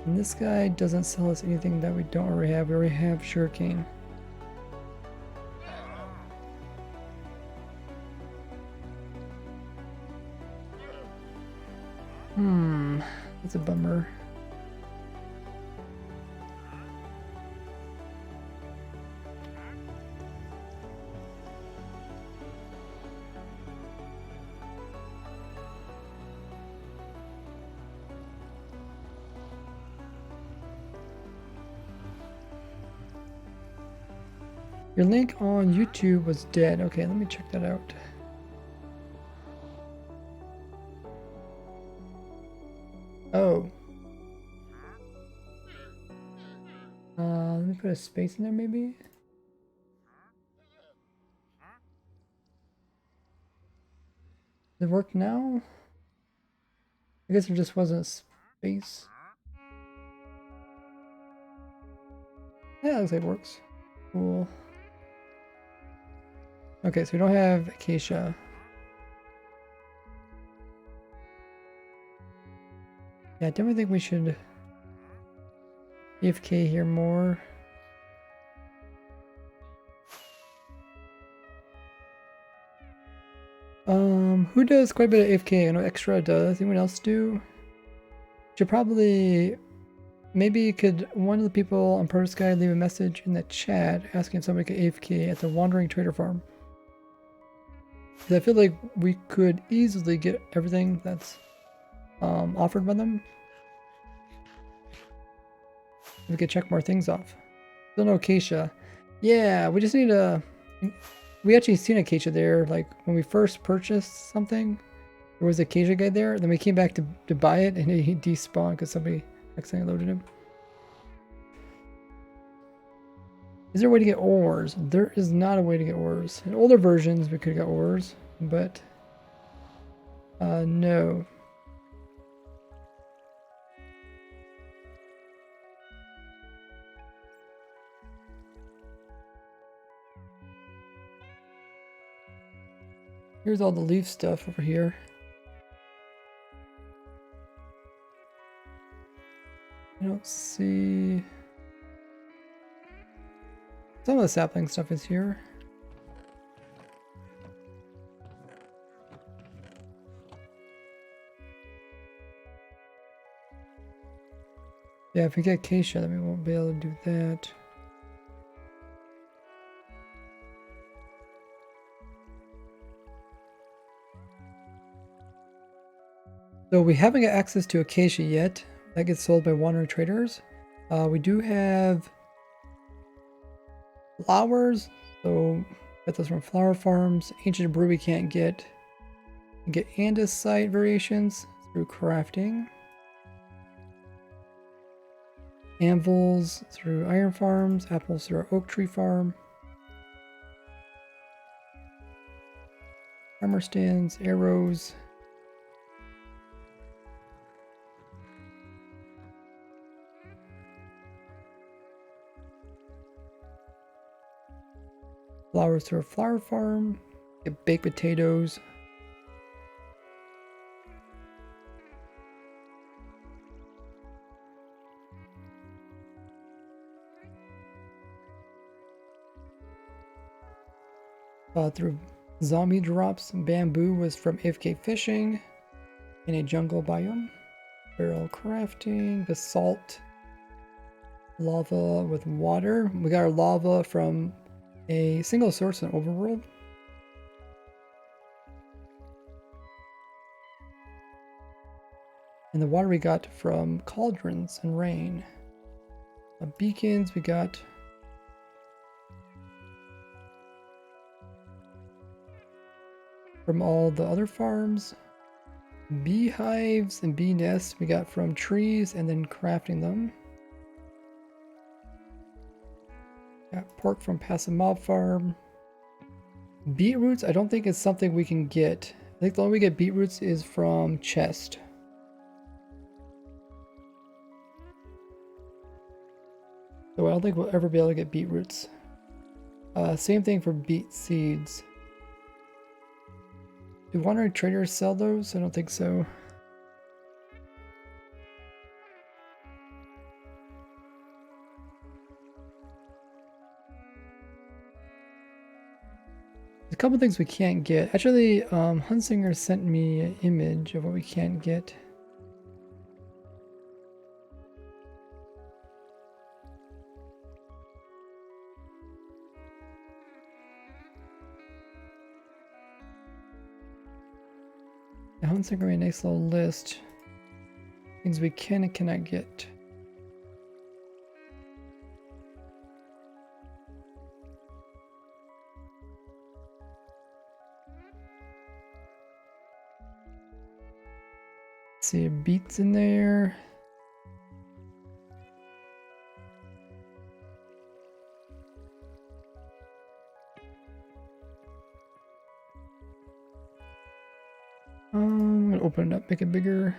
And this guy doesn't sell us anything that we don't already have. We already have sugarcane. That's a bummer. Your link on YouTube was dead. Okay, let me check that out. Oh. Let me put a space in there maybe. Does it work now? I guess there just wasn't space. Yeah, it looks like it works. Cool. Okay, so we don't have acacia. Yeah, I definitely think we should AFK here more. Who does quite a bit of AFK? I know Extra does. Anyone else do? Should probably, maybe could one of the people on ProtoSky leave a message in the chat asking if somebody could AFK at the Wandering Trader Farm. Because I feel like we could easily get everything that's offered by them. We could check more things off. Still no acacia. Yeah, we just need a... We actually seen acacia there, like when we first purchased something, there was a acacia guy there, then we came back to buy it and he despawned because somebody accidentally loaded him. Is there a way to get ores? There is not a way to get ores. In older versions we could have got ores, but no. Here's all the leaf stuff over here. I don't see... Some of the sapling stuff is here. Yeah, if we get acacia, then we won't be able to do that. So we haven't got access to acacia yet. That gets sold by wandering traders. We do have flowers, so get those from flower farms. Ancient brew we can't get. We get andesite variations through crafting. Anvils through iron farms. Apples through our oak tree farm. Armor stands, arrows. Flowers through a flower farm. Get baked potatoes. Through zombie drops. Bamboo was from AFK fishing in a jungle biome. Barrel crafting. Basalt. Lava with water. We got our lava from a single source in Overworld. And the water we got from cauldrons and rain. Beacons we got from all the other farms. Beehives and bee nests we got from trees and then crafting them. Got pork from Passive Mob Farm. Beetroots, I don't think it's something we can get. I think the only way we get beetroots is from chest. So I don't think we'll ever be able to get beetroots. Same thing for beet seeds. Do wandering traders sell those? I don't think so. There's a couple things we can't get. Actually, Hunsinger sent me an image of what we can't get. Hunsinger made a nice little list. Things we can and cannot get. See beets in there. I'm gonna open it up, make it bigger.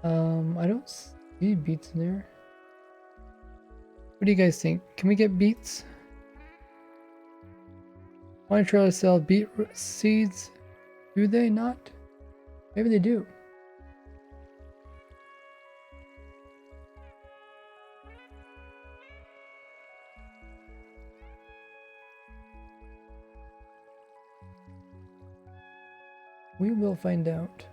I don't see beets in there. What do you guys think? Can we get beets? Why don't you try to sell beet seeds? Do they not? Maybe they do. We will find out.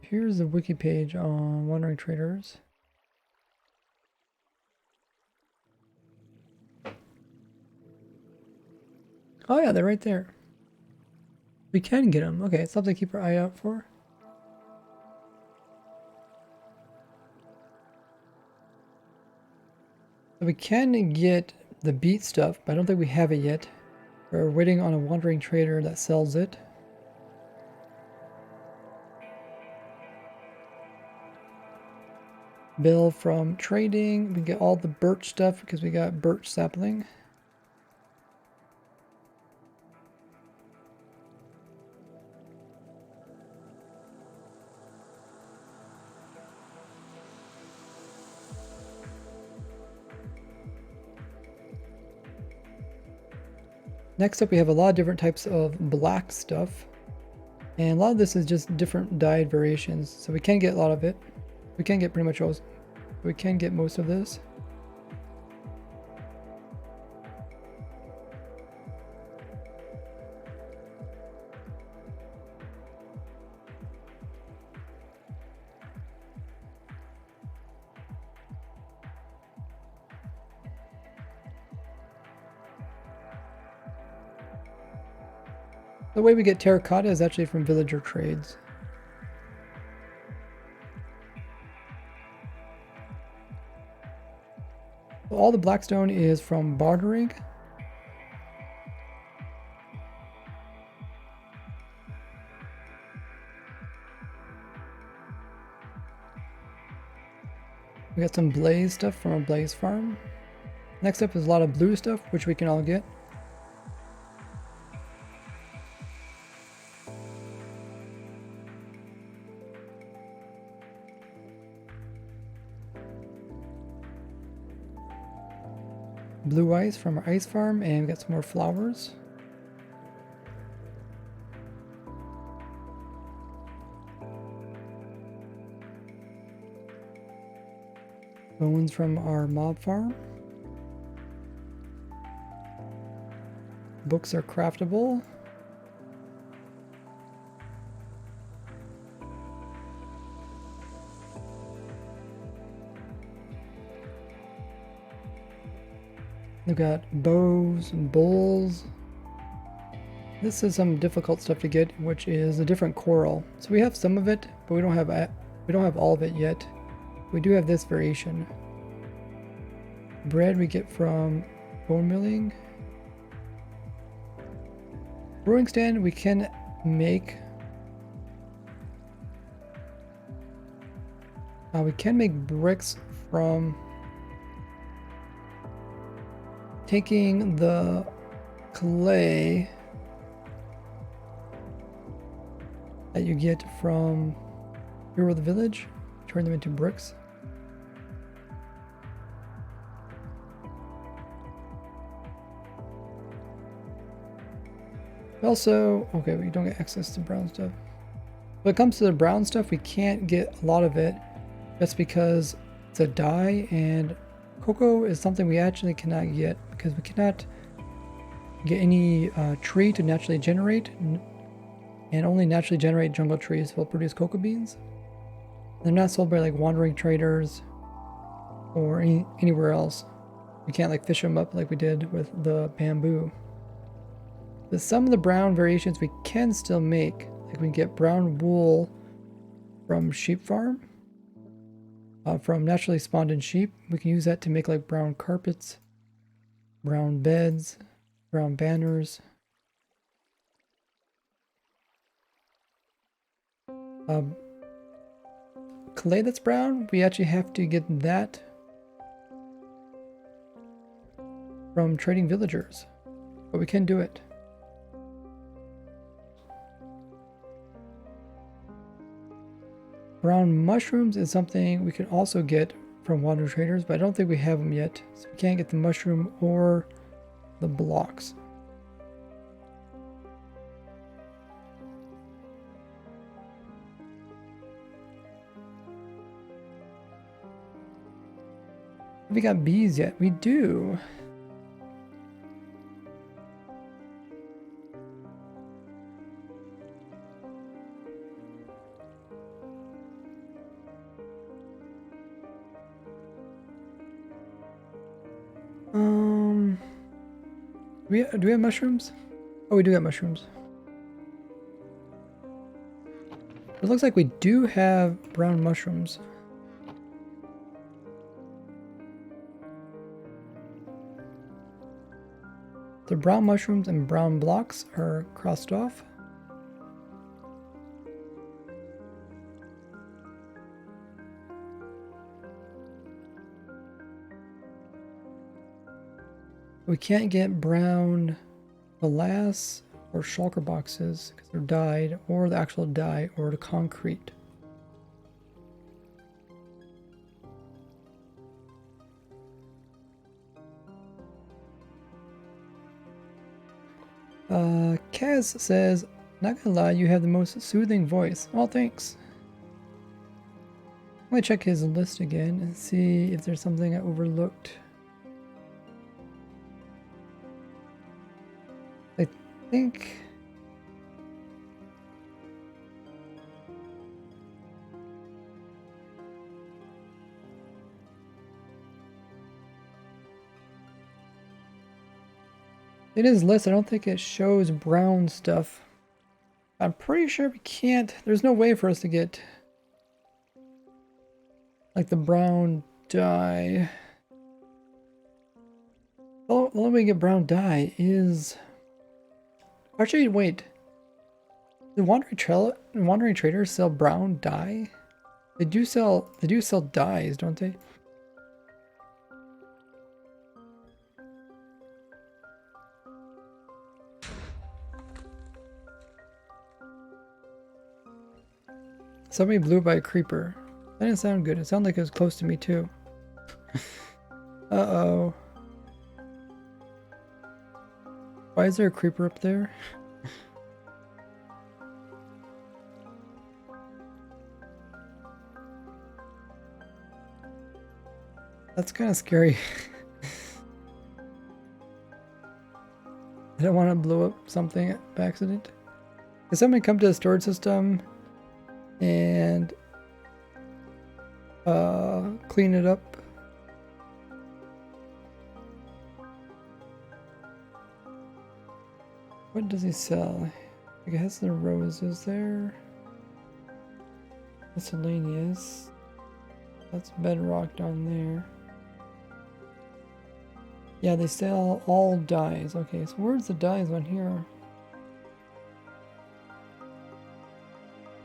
Here's the wiki page on Wandering Traders. Oh yeah, they're right there. We can get them. Okay, it's something to keep our eye out for. So we can get the beet stuff, but I don't think we have it yet. We're waiting on a wandering trader that sells it. Bill from trading. We get all the birch stuff because we got birch sapling. Next up, we have a lot of different types of black stuff. And a lot of this is just different dyed variations. So we can get a lot of it. We can get pretty much all. We can get most of this. The way we get terracotta is actually from villager trades. All the blackstone is from bartering. We got some blaze stuff from a blaze farm. Next up is a lot of blue stuff, which we can all get. Blue ice from our ice farm, and we got some more flowers. Bones from our mob farm. Books are craftable. We've got bows and bowls. This is some difficult stuff to get, which is a different coral. So we have some of it, but we don't have all of it yet. We do have this variation. Bread we get from bone milling. Brewing stand we can make. We can make bricks from taking the clay that you get from Hero of the Village, turn them into bricks. Also, okay, we don't get access to brown stuff. When it comes to the brown stuff, we can't get a lot of it just because it's a dye, and cocoa is something we actually cannot get because we cannot get any tree to naturally generate, and only naturally generate jungle trees will produce cocoa beans. They're not sold by like wandering traders or anywhere else. We can't like fish them up like we did with the bamboo. But some of the brown variations we can still make, like we can get brown wool from sheep farm, from naturally spawned in sheep. We can use that to make like brown carpets, brown beds, brown banners. Clay that's brown, we actually have to get that from trading villagers, but we can do it. Brown mushrooms is something we can also get from wandering traders, but I don't think we have them yet, so we can't get the mushroom or the blocks. Have we got bees yet? We do. Do we have mushrooms? Oh, we do have mushrooms. It looks like we do have brown mushrooms. The brown mushrooms and brown blocks are crossed off. We can't get brown glass or shulker boxes because they're dyed, or the actual dye, or the concrete. Kaz says, not gonna lie, you have the most soothing voice. Oh, thanks. I'm gonna check his list again and see if there's something I overlooked. I think... in his list, I don't think it shows brown stuff. I'm pretty sure we can't. There's no way for us to get like the brown dye. The only way to get brown dye is... Actually, wait. The Wandering Traders sell brown dye? They do sell dyes, don't they? Somebody blew by a creeper. That didn't sound good. It sounded like it was close to me too. Uh-oh. Why is there a creeper up there? That's kind of scary. I don't want to blow up something by accident. Can somebody come to the storage system and clean it up? What does he sell? I guess the roses there. Miscellaneous. That's bedrock down there. Yeah, they sell all dyes. Okay, so where's the dyes on here?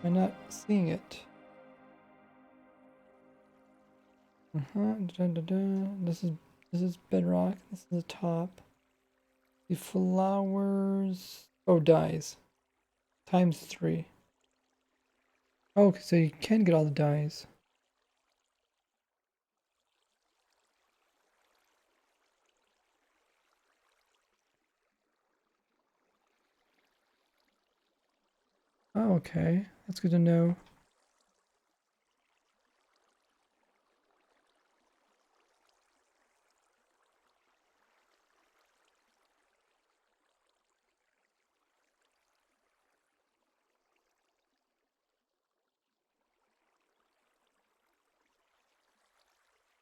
I'm not seeing it. This is bedrock. This is the top. The flowers. Oh, dyes. ×3. Oh, okay, so you can get all the dyes. Oh, okay. That's good to know.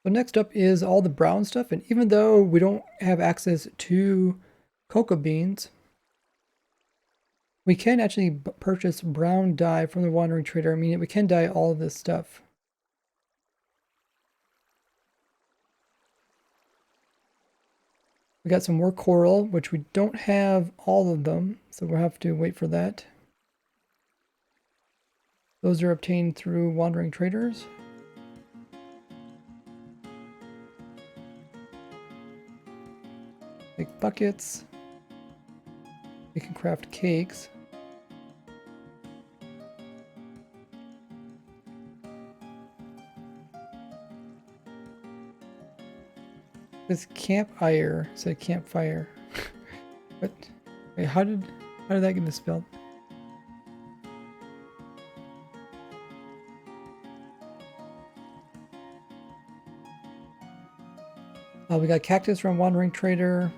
So next up is all the brown stuff, and even though we don't have access to cocoa beans, we can actually purchase brown dye from the Wandering Trader, meaning we can dye all of this stuff. We got some more coral, which we don't have all of them, so we'll have to wait for that. Those are obtained through Wandering Traders. Make buckets. We can craft cakes. This campfire said campfire. What? Wait, how did that get misspelled? We got cactus from Wandering Trader.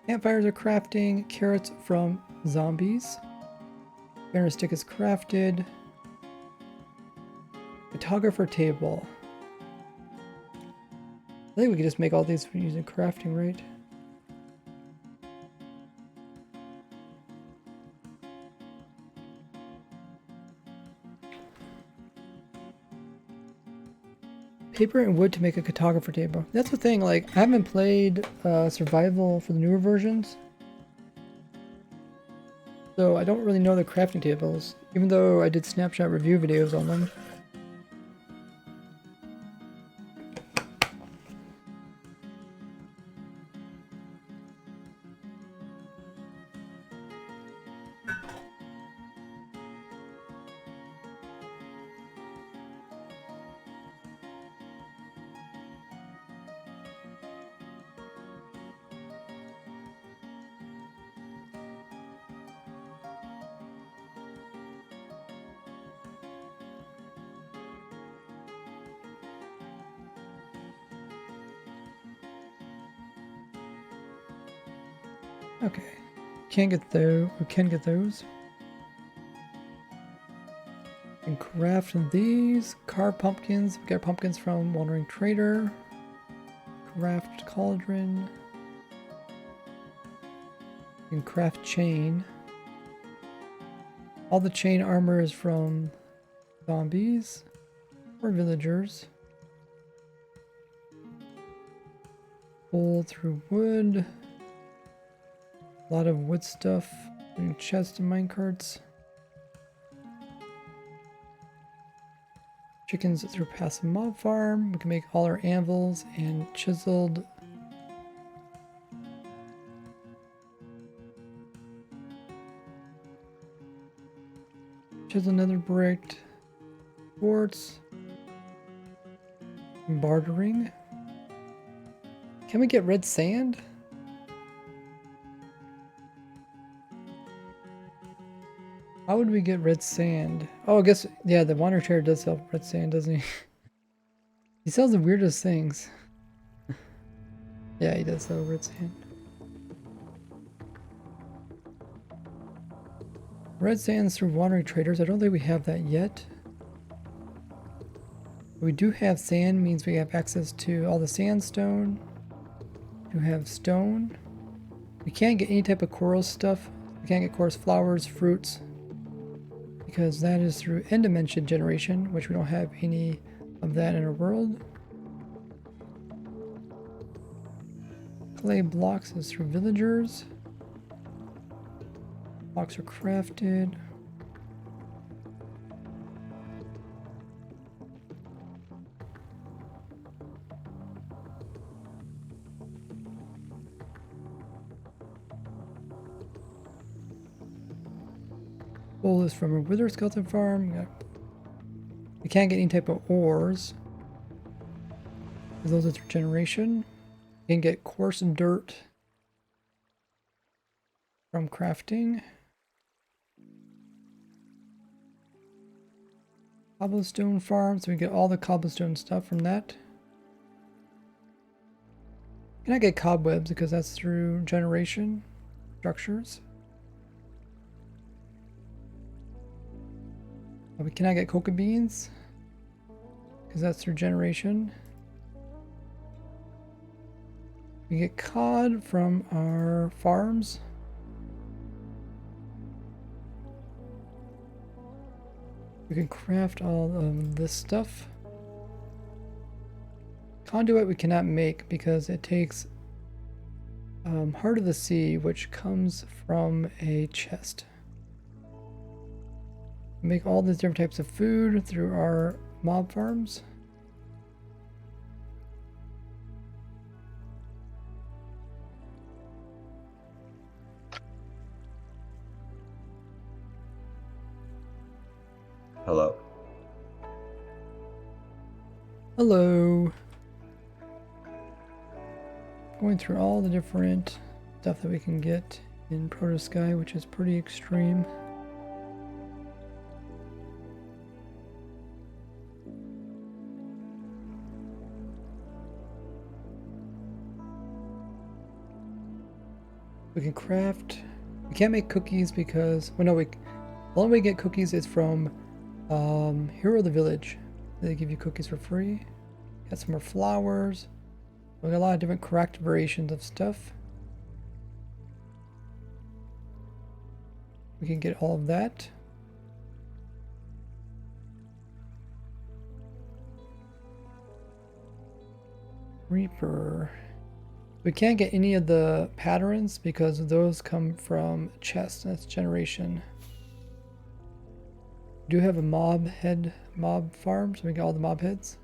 Campfires are crafting. Carrots from zombies. Banner stick is crafted. Photographer table. I think we could just make all these using crafting, right? Paper and wood to make a cartographer table. That's the thing, like, I haven't played survival for the newer versions, so I don't really know the crafting tables, even though I did snapshot review videos on them. Okay. Can't get those. We can get those. And craft these. Carve pumpkins. We get pumpkins from Wandering Trader. Craft cauldron. And craft chain. All the chain armor is from zombies or villagers. Pull through wood. A lot of wood stuff. And chests and minecarts. Chickens through passive mob farm. We can make all our anvils and chiseled nether brick, quartz, bartering. Can we get red sand? How would we get red sand? Oh, I guess, yeah, the Wander Trader does sell red sand, doesn't he? He sells the weirdest things. Yeah, he does sell red sand. Red sands through Wandering Traders. I don't think we have that yet. We do have sand, means we have access to all the sandstone. We have stone. We can't get any type of coral stuff. We can't get coarse flowers, fruits, because that is through end dimension generation, which we don't have any of that in our world. Clay blocks is through villagers. Blocks are crafted. Wool is from a wither skeleton farm. We can't get any type of ores. Those are through generation. You can get coarse dirt from crafting. Cobblestone farm, so we get all the cobblestone stuff from that. Can I get cobwebs because that's through generation structures? Can I get cocoa beans? Because that's through generation. We get cod from our farms. We can craft all of this stuff. Conduit we cannot make because it takes Heart of the Sea, which comes from a chest. Make all these different types of food through our mob farms. Hello. Hello. Going through all the different stuff that we can get in ProtoSky, which is pretty extreme. We can craft. We can't make cookies because, well, no, the only way we get cookies is from Hero of the Village. They give you cookies for free. Got some more flowers. We got a lot of different correct variations of stuff. We can get all of that. Reaper. We can't get any of the patterns because those come from chests. That's generation. We do have a mob farm, so we get all the mob heads.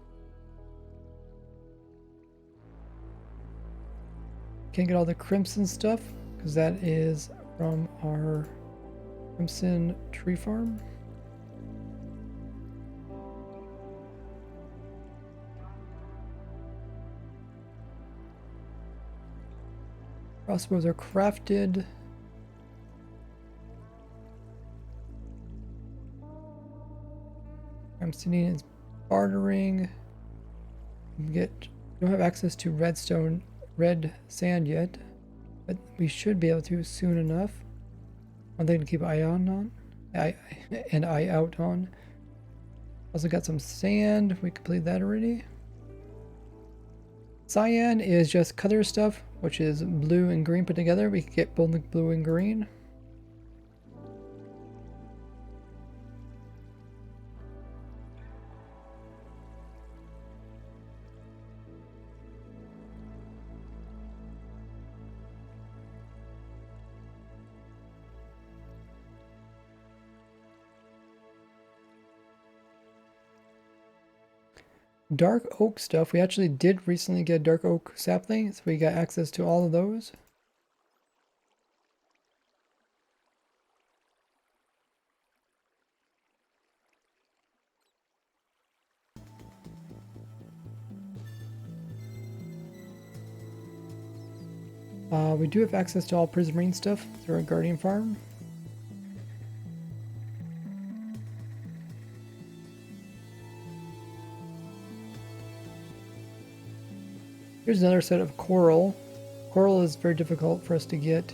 Can't get all the crimson stuff because that is from our crimson tree farm. Crossbows are crafted. I'm sitting is bartering. We don't have access to red sand yet. but we should be able to soon enough. One thing to keep an eye on, and eye out on. Also got some sand. We completed that already. Cyan is just color stuff, which is blue and green put together. We can get both blue and green. Dark oak stuff. We actually did recently get dark oak sapling, so we got access to all of those. We do have access to all prismarine stuff through our guardian farm. Here's another set of coral. Coral is very difficult for us to get.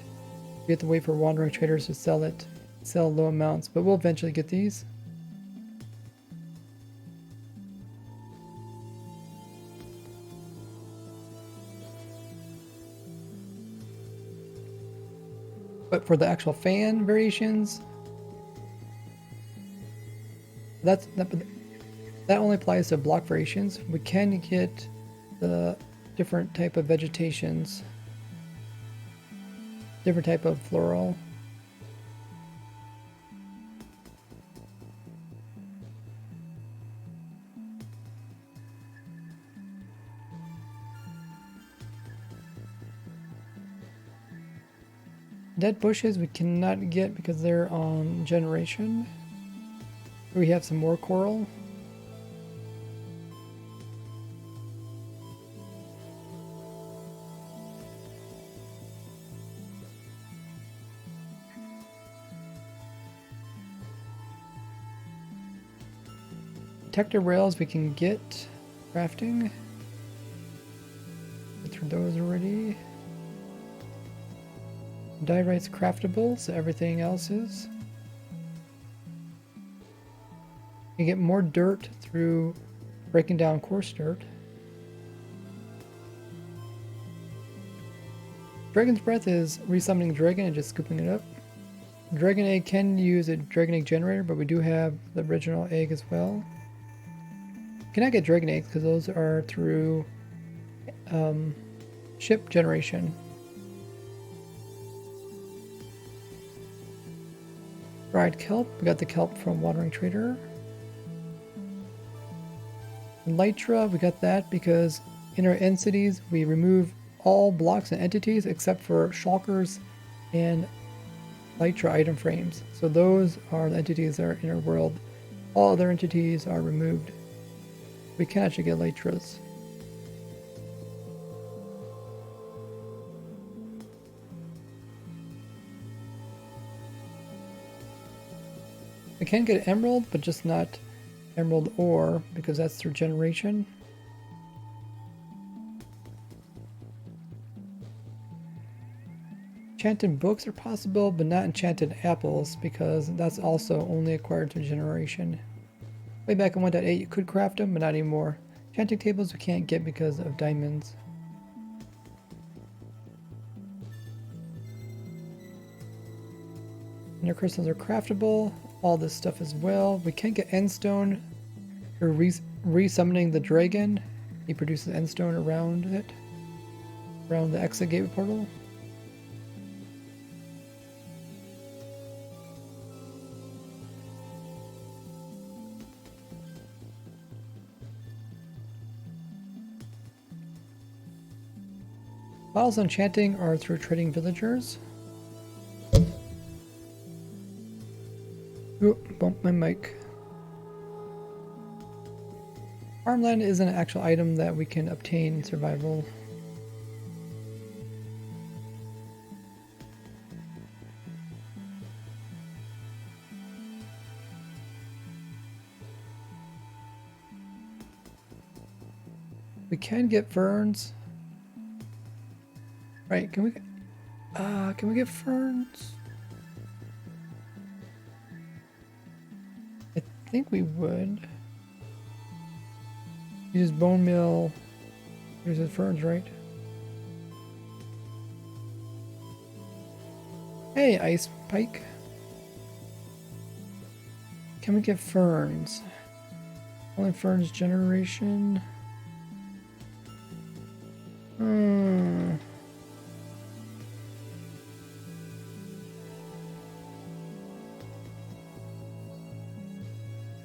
We have to wait for wandering traders to sell low amounts, but we'll eventually get these. But for the actual fan variations, that only applies to block variations. We can get the different type of vegetations, different type of floral. Dead bushes we cannot get because they're on generation. We have some more coral. Detector rails we can get crafting. Get through those already. Diorite's craftable, so everything else is. You get more dirt through breaking down coarse dirt. Dragon's Breath is resummoning dragon and just scooping it up. Dragon Egg can use a Dragon Egg generator, but we do have the original egg as well. You cannot get Dragon Eggs because those are through ship generation. Dried kelp, we got the kelp from Wandering Trader. Elytra, we got that because in our end cities we remove all blocks and entities except for shulkers and Elytra item frames. So those are the entities that are in our world. All other entities are removed. We can actually get Elytras. We can get emerald, but just not emerald ore, because that's through generation. Enchanted books are possible, but not enchanted apples, because that's also only acquired through generation. Way back in 1.8 you could craft them, but not anymore. Enchanting tables we can't get because of diamonds. Inner crystals are craftable. All this stuff as well. We can get endstone through resummoning the dragon. He produces endstone around it, around the exit gateway portal. Bottles enchanting are through trading villagers. Oop, bumped my mic. Farmland is an actual item that we can obtain in survival. We can get ferns. Right, can we Can we get ferns? I think we would. Use bone meal. Here's the ferns, right? Hey, ice pike. Can we get ferns? Only ferns generation.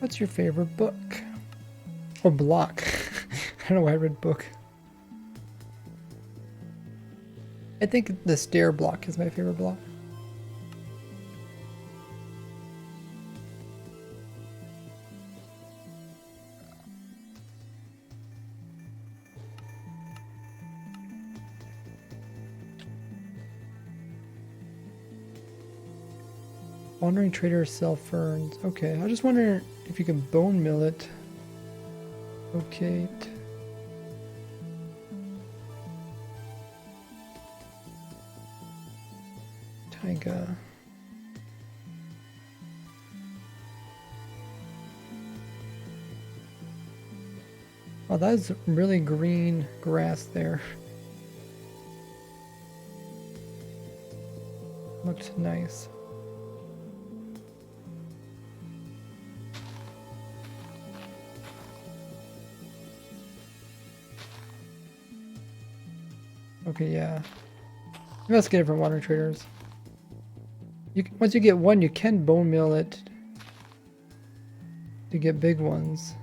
What's your favorite book? Or block? I don't know why I read book. I think the stair block is my favorite block. Wandering trader sell ferns. Okay, I was just wondering if you can bone mill it. Locate. Taiga. Oh, that's really green grass there. Looks nice. Okay, yeah. You must get it from water traders. Once you get one, you can bone mill it to get big ones.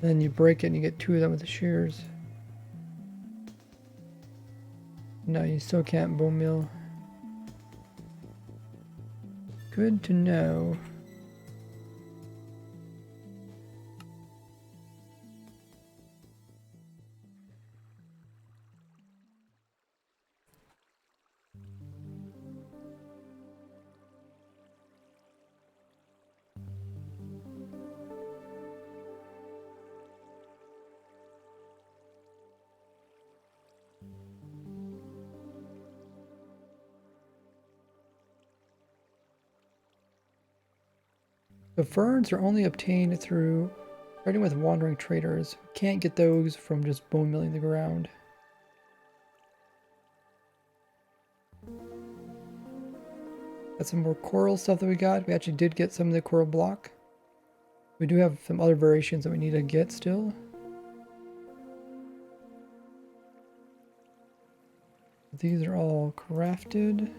Then you break it and you get 2 of them with the shears. No, you still can't bone mill. Good to know. The ferns are only obtained through trading with wandering traders. Can't get those from just bone milling the ground. Got some more coral stuff that we got. We actually did get some of the coral block. We do have some other variations that we need to get still. These are all crafted.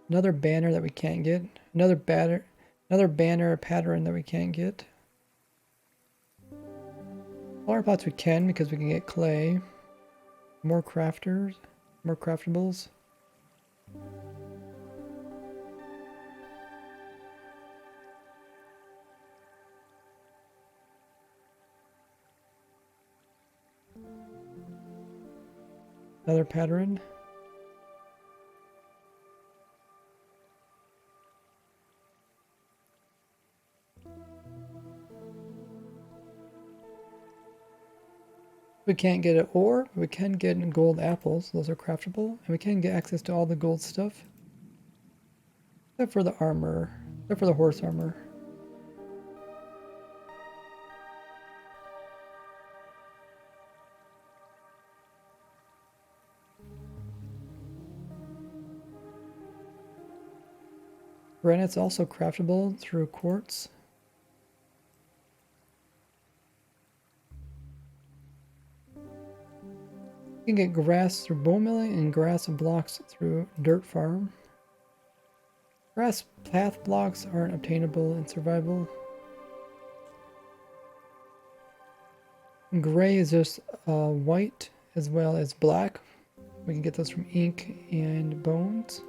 Another banner that we can't get. Another banner pattern that we can't get. Flower pots we can because we can get clay. More crafters. More craftables. Another pattern. We can't get an ore, but we can get gold apples. Those are craftable. And we can get access to all the gold stuff. Except for the armor. Except for the horse armor. Granite's also craftable through quartz. You can get grass through bone milling and grass blocks through dirt farm. Grass path blocks aren't obtainable in survival. Gray is just white as well as black. We can get those from ink and bones.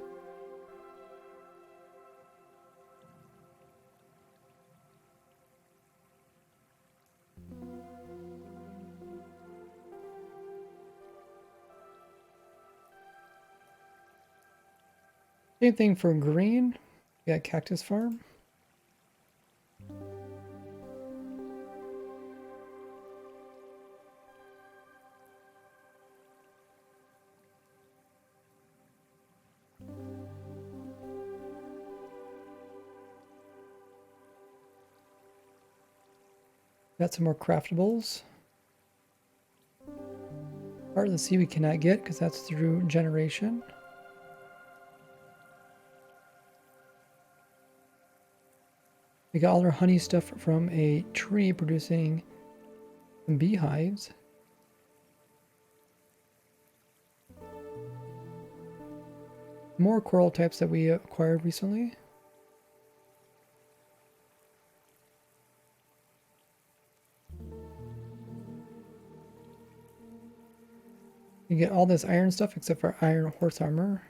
Same thing for green. We got cactus farm. Got some more craftables. Part of the sea we cannot get because that's through generation. We got all our honey stuff from a tree producing some beehives. More coral types that we acquired recently. You get all this iron stuff except for iron horse armor.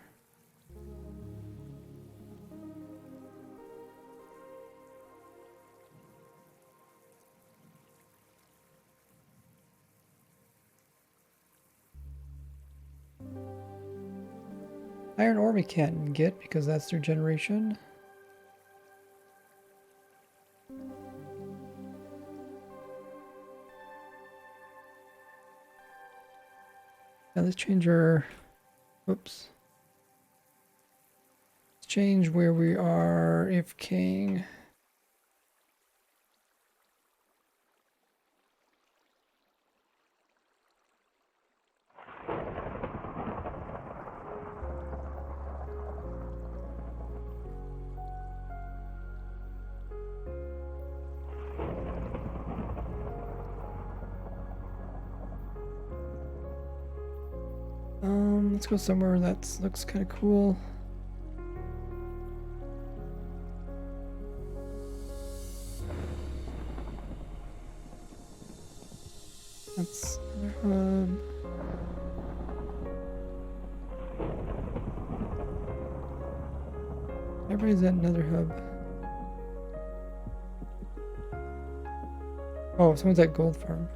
Iron ore we can't get because that's through generation. Now let's change our, oops. Let's change where we are if king. Let's go somewhere that looks kind of cool. That's another hub. Everybody's at another hub. Oh, someone's at gold farm.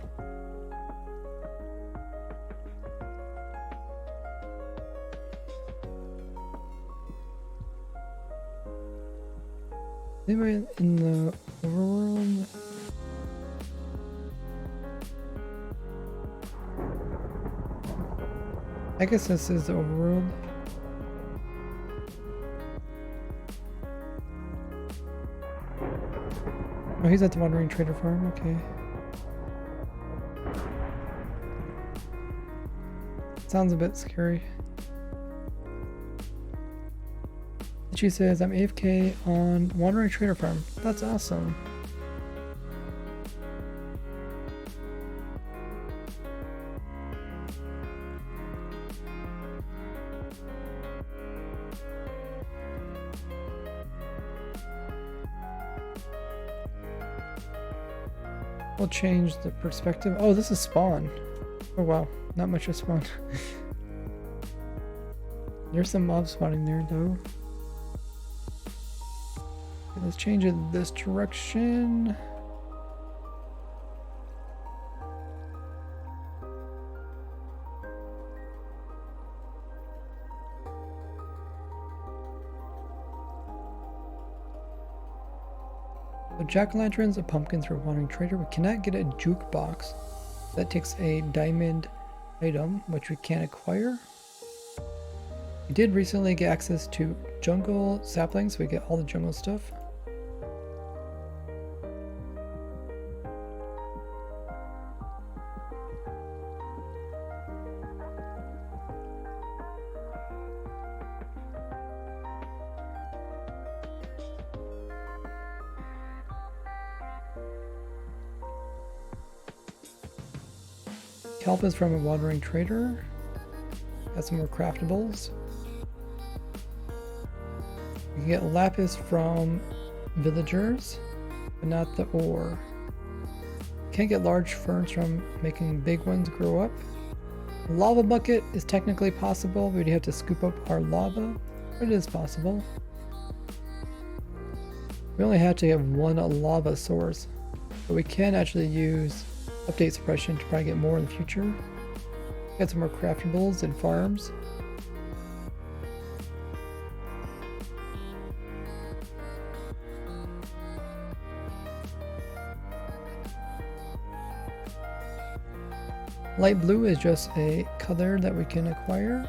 Anybody in the overworld? I guess this is the overworld. Oh, he's at the wandering trader farm, okay. Sounds a bit scary. She says, I'm AFK on Wandering Trader Farm. That's awesome. We'll change the perspective. Oh, this is spawn. Oh wow, not much of spawn. There's some mobs spawning there though. Let's change it this direction. So jack-o'-lanterns, a pumpkin through a wandering trader. We cannot get a jukebox. That takes a diamond item, which we can't acquire. We did recently get access to jungle saplings, so we get all the jungle stuff. Kelp is from a wandering trader. Got some more craftables. You can get lapis from villagers, but not the ore. Can't get large ferns from making big ones grow up. A lava bucket is technically possible. We'd have to scoop up our lava, but it is possible. We only have to have one lava source, but we can actually use update suppression to probably get more in the future. Got some more craftables and farms. Light blue is just a color that we can acquire.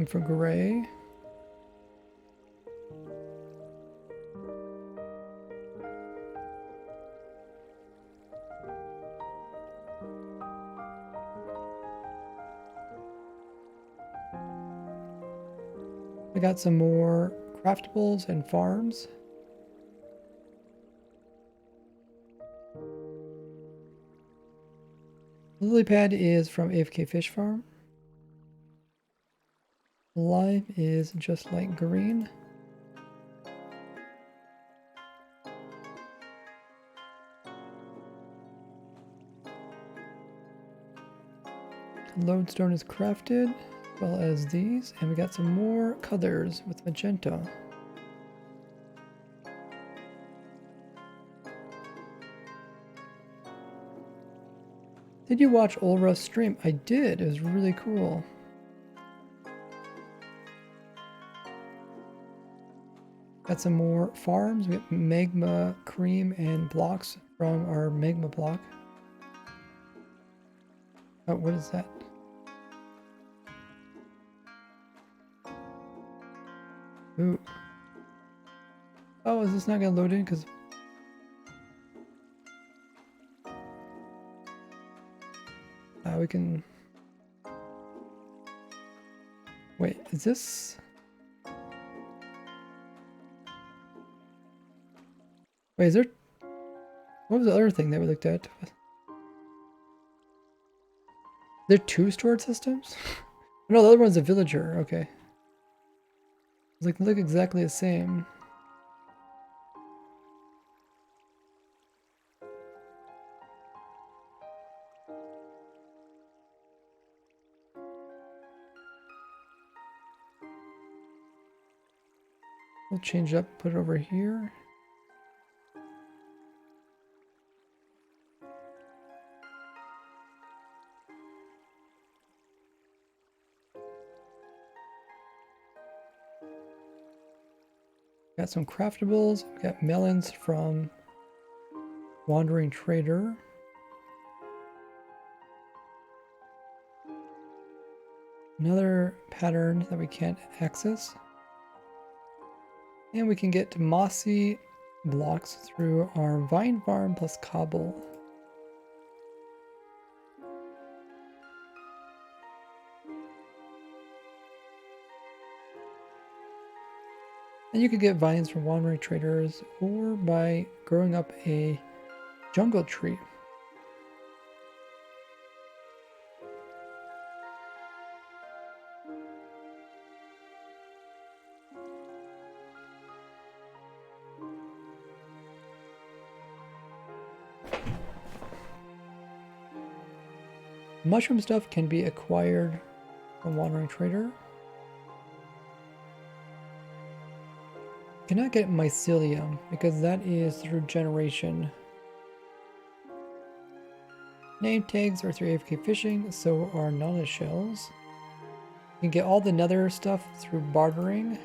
Same for gray. We got some more craftables and farms. Lily pad is from AFK Fish Farm. Lime is just light green. Lodestone is crafted, as well as these, and we got some more colors with magenta. Did you watch Ulra's stream? I did. It was really cool. Got some more farms. We got magma cream and blocks from our magma block. Oh, what is that? Ooh. Oh, is this not gonna load in? Because we can. Wait, is this? Wait, is there? What was the other thing that we looked at? There are two storage systems? No, the other one's a villager. Okay. It's like, they look exactly the same. We'll change it up, put it over here. Got some craftables. We got melons from Wandering Trader. Another pattern that we can't access. And we can get mossy blocks through our vine farm plus cobble. And you could get vines from wandering traders or by growing up a jungle tree. Mushroom stuff can be acquired from wandering trader. Cannot get mycelium because that is through generation. Name tags are through AFK fishing, so are Nana shells. You can get all the nether stuff through bartering.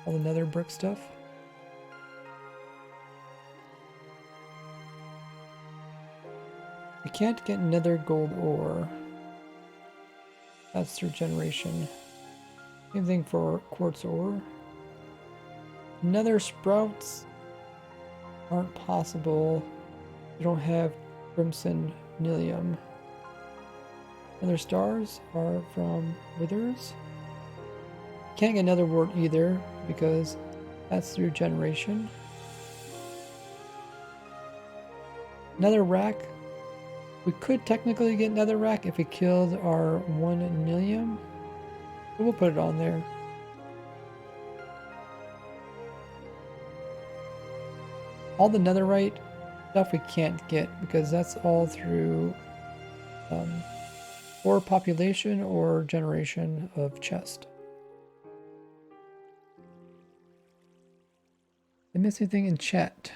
All the nether brick stuff. You can't get nether gold ore. That's through generation. Same thing for quartz ore. Nether sprouts aren't possible. You don't have crimson nilium. Nether stars are from withers. Can't get nether wart either because that's through generation. Nether rack. We could technically get nether rack if we killed our 1 nilium. But we'll put it on there. All the netherite stuff we can't get because that's all through or population or generation of chest. Did I miss anything in chat?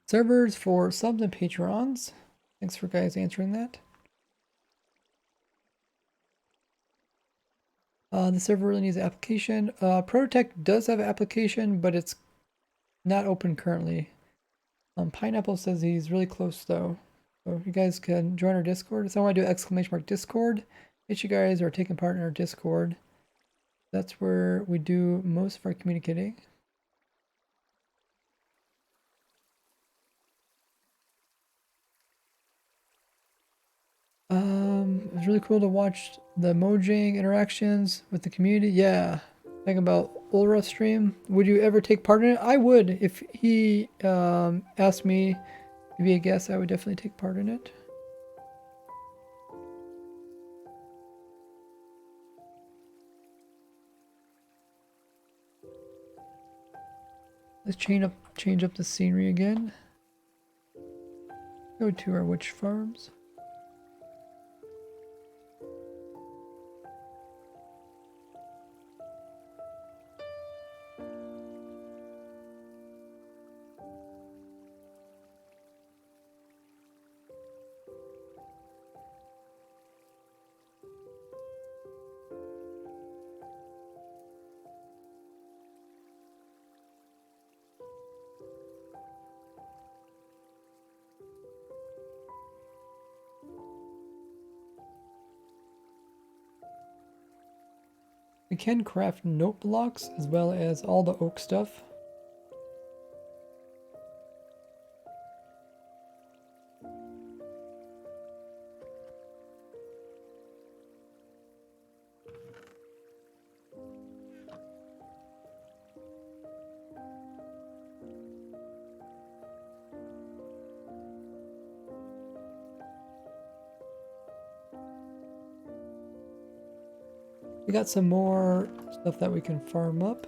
Servers for subs and patrons. Thanks for guys answering that. The server really needs an application. Prototech does have an application, but it's not open currently. Pineapple says he's really close though. So you guys can join our Discord. If someone want to do !Discord, you guys are taking part in our Discord. That's where we do most of our communicating. It was really cool to watch the Mojang interactions with the community. Yeah, talking about Ulra stream. Would you ever take part in it? I would. If he asked me to be a guest, I would definitely take part in it. Let's change up the scenery again. Go to our witch farms. We can craft note blocks as well as all the oak stuff. We got some more stuff that we can farm up.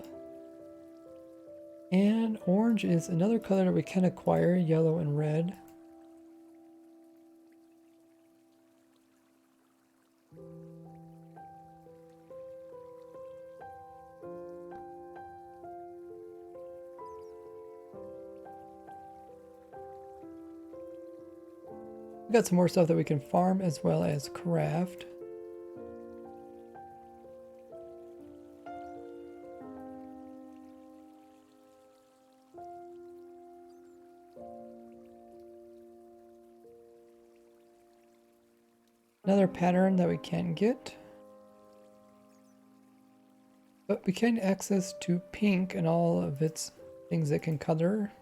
And orange is another color that we can acquire, yellow and red. We got some more stuff that we can farm as well as craft. Another pattern that we can get. But we can access to pink and all of its things that can color.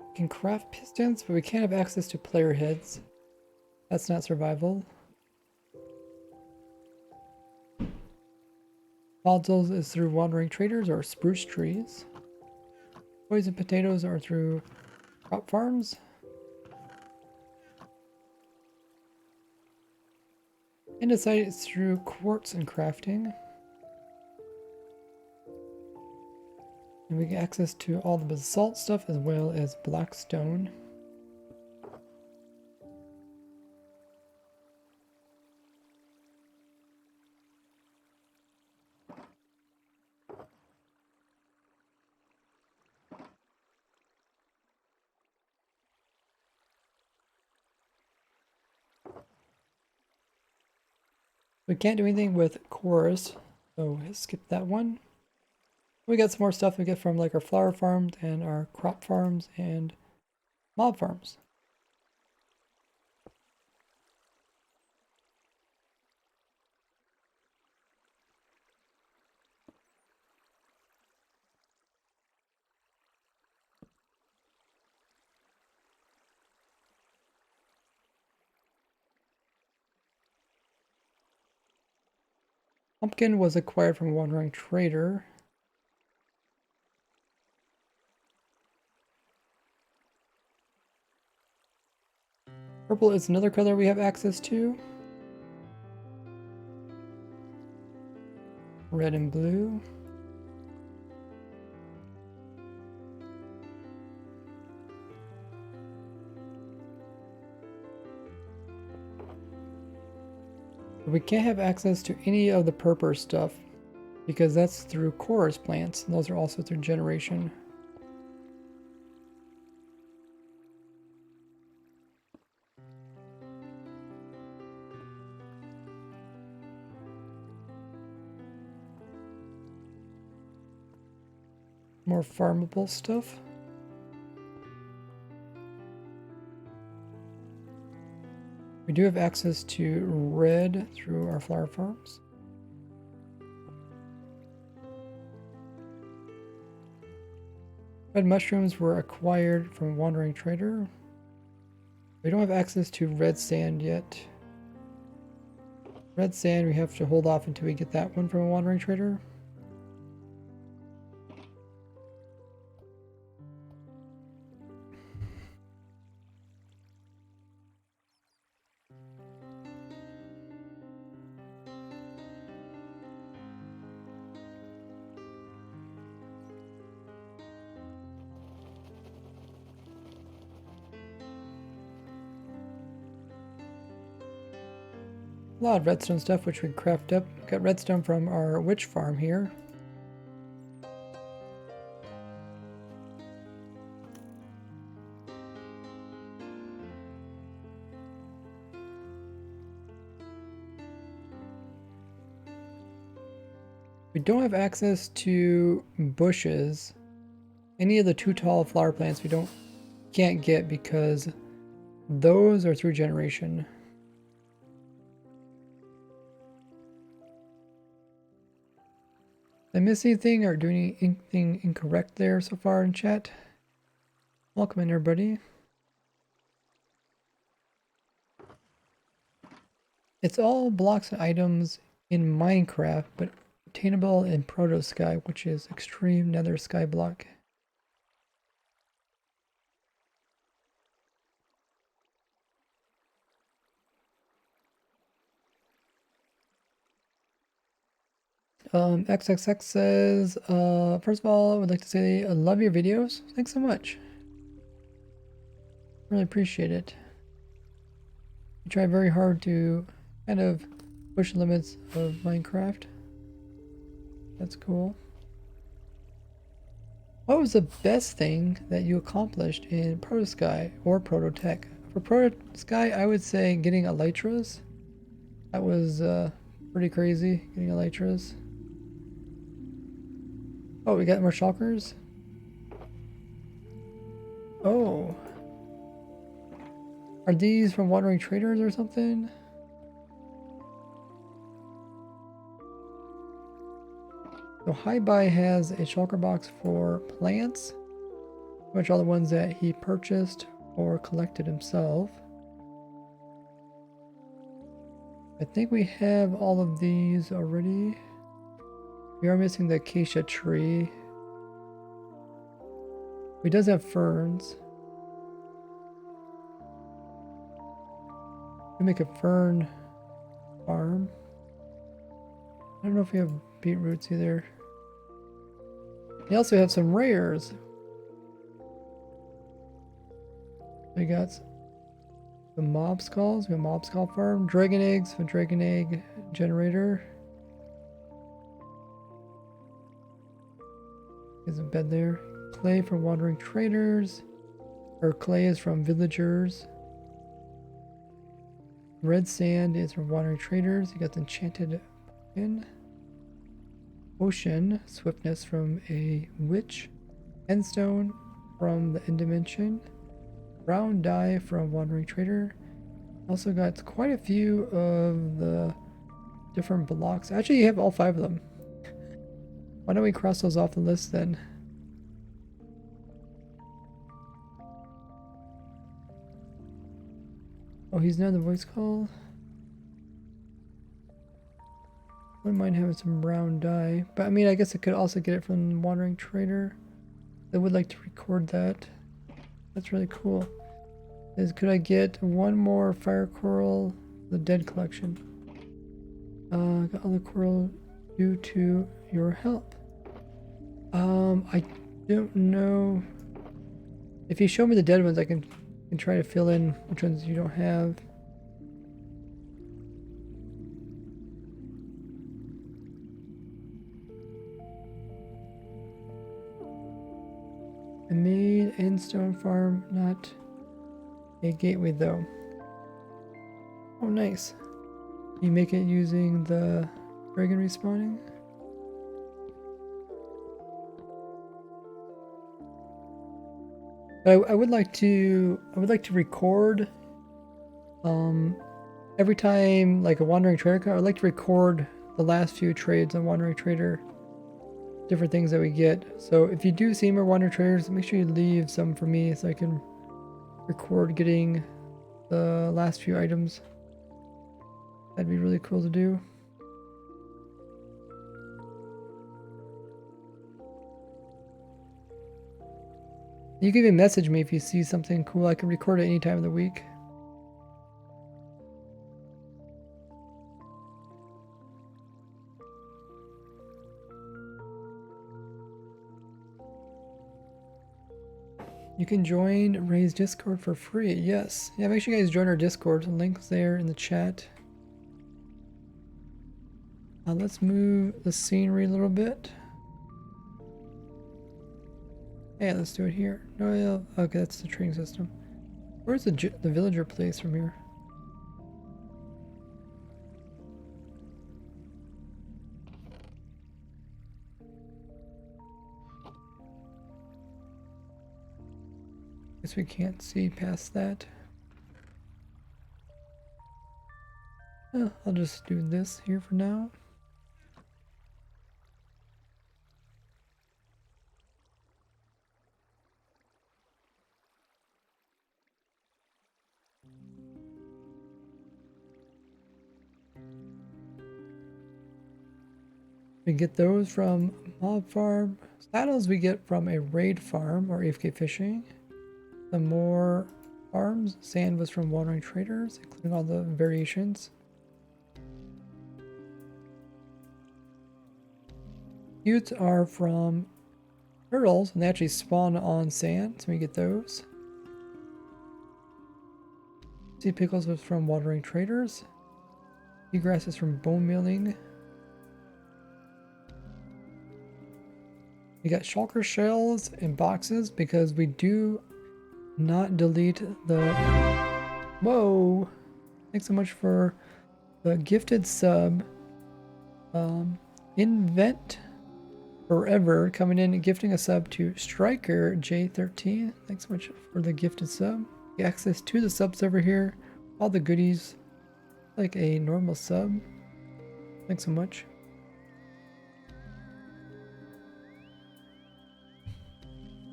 We can craft pistons, but we can't have access to player heads. That's not survival. Fossils is through wandering traders or spruce trees. Poison potatoes are through crop farms. Andesite is through quartz and crafting. And we get access to all the basalt stuff as well as black stone. We can't do anything with chorus, so skip that one. We got some more stuff we get from like our flower farms and our crop farms and mob farms. Pumpkin was acquired from a wandering trader. Purple is another color we have access to. Red and blue. We can't have access to any of the purple stuff because that's through chorus plants, and those are also through generation. more farmable stuff. We do have access to red through our flower farms. Red mushrooms were acquired from a wandering trader. We don't have access to red sand yet. Red sand, we have to hold off until we get that one from a wandering trader. A lot of redstone stuff which we craft up. Got redstone from our witch farm here. We don't have access to bushes. Any of the too tall flower plants we can't get because those are through generation. Did I miss anything or do anything incorrect there so far in chat? Welcome in, everybody. It's all blocks and items in Minecraft, but obtainable in ProtoSky, which is extreme Nether Skyblock. XXX says, first of all, I would like to say I love your videos. Thanks so much. Really appreciate it. You try very hard to kind of push the limits of Minecraft. That's cool. What was the best thing that you accomplished in ProtoSky or Prototech? For ProtoSky, I would say getting elytras. That was pretty crazy, getting elytras. Oh, we got more shulkers? Oh. Are these from wandering traders or something? So Hi-Bi has a shulker box for plants, which are the ones that he purchased or collected himself. I think we have all of these already. We are missing the acacia tree. He does have ferns. We make a fern farm. I don't know if we have beetroots either. We also have some rares. We got the mob skulls. We have mob skull farm. Dragon eggs for dragon egg generator. There's a bed there. Clay from wandering traders. Or clay is from villagers. Red sand is from wandering traders. You got the enchanted pin. Ocean swiftness from a witch. Endstone from the end dimension. Brown dye from wandering trader. Also got quite a few of the different blocks. Actually, you have all 5 of them. Why don't we cross those off the list then? Oh, he's not the voice call. Wouldn't mind having some brown dye. But I mean, I guess I could also get it from Wandering Trader. I would like to record that. That's really cool. Could I get one more fire coral? The dead collection. Got all the coral due to your help. I don't know. If you show me the dead ones, I can try to fill in which ones you don't have. I made Endstone Farm, not a gateway though. Oh, nice. You make it using the dragon respawning? I would like to record every time like a wandering trader. I'd like to record the last few trades on Wandering Trader, different things that we get. So if you do see more Wandering Traders, make sure you leave some for me so I can record getting the last few items. That'd be really cool to do. You can even message me if you see something cool. I can record it any time of the week. You can join Ray's Discord for free. Yes. Yeah, make sure you guys join our Discord. The link's there in the chat. Let's move the scenery a little bit. Yeah, let's do it here. No, yeah, okay, that's the trading system. Where's the villager place from here? Guess we can't see past that. I'll just do this here for now. We get those from mob farm. Saddles we get from a raid farm or AFK fishing. Some more farms. Sand was from Wandering Traders, including all the variations. Buttes are from turtles, and they actually spawn on sand, so we get those. Sea pickles was from Wandering Traders. Seagrass is from bone milling. We got shulker shells in boxes because we do not delete the... Whoa! Thanks so much for the gifted sub. Invent Forever coming in and gifting a sub to Striker J13. Thanks so much for the gifted sub. Get access to the sub server here. All the goodies like a normal sub. Thanks so much.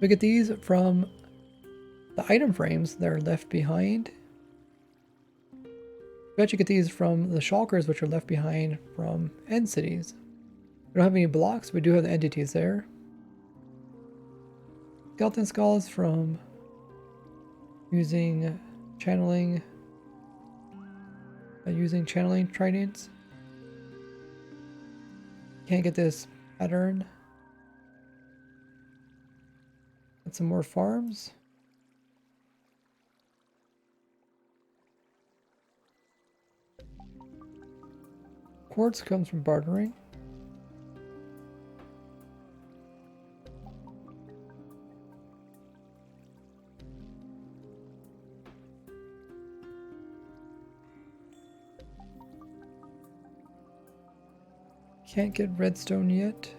We get these from the item frames that are left behind. We actually get these from the shulkers, which are left behind from end cities. We don't have any blocks, we do have the entities there. Skeleton skulls from using channeling tridents. Can't get this pattern. Got some more farms. Quartz comes from bartering. Can't get redstone yet.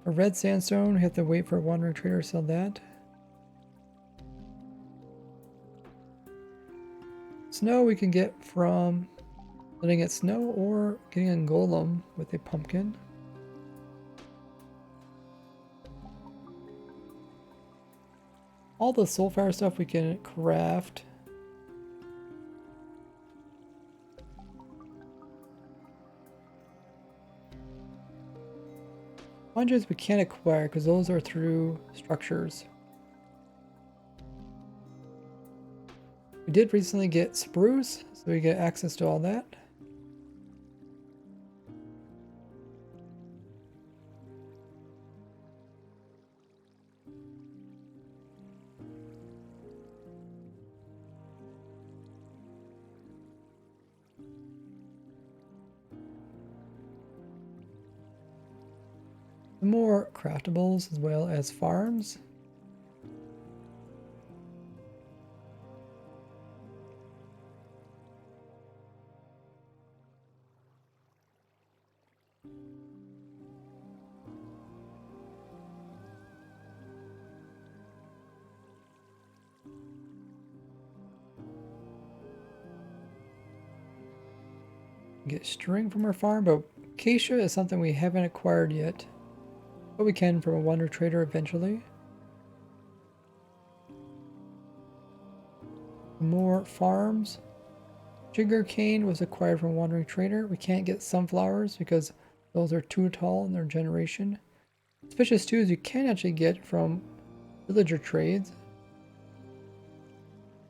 A red sandstone, we have to wait for a wandering trader to sell that. Snow we can get from letting it snow or getting a golem with a pumpkin. All the soulfire stuff we can craft. Sponges we can't acquire because those are through structures. We did recently get spruce, so we get access to all that. More craftables as well as farms. Get string from our farm, but acacia is something we haven't acquired yet. But we can from a wonder trader eventually. More farms. Sugarcane was acquired from a wandering trader. We can't get sunflowers because those are too tall in their generation. Suspicious stews you can actually get from villager trades.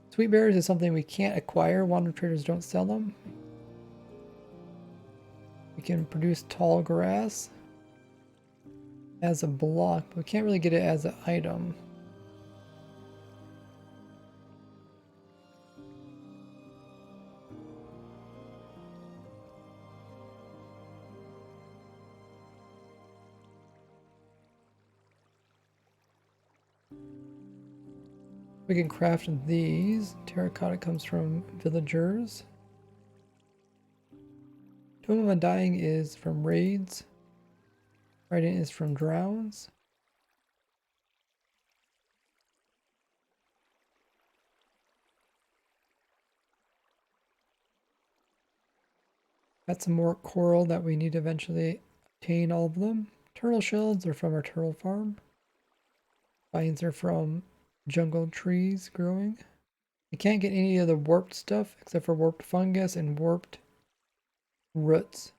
Sweet berries is something we can't acquire. Wandering traders don't sell them. We can produce tall grass as a block, but we can't really get it as an item. We can craft these. Terracotta comes from villagers. Tomb of Undying is from raids. Trident is from drowns. Got some more coral that we need to eventually obtain all of them. Turtle shells are from our turtle farm. Vines are from jungle trees growing. You can't get any of the warped stuff except for warped fungus and warped roots.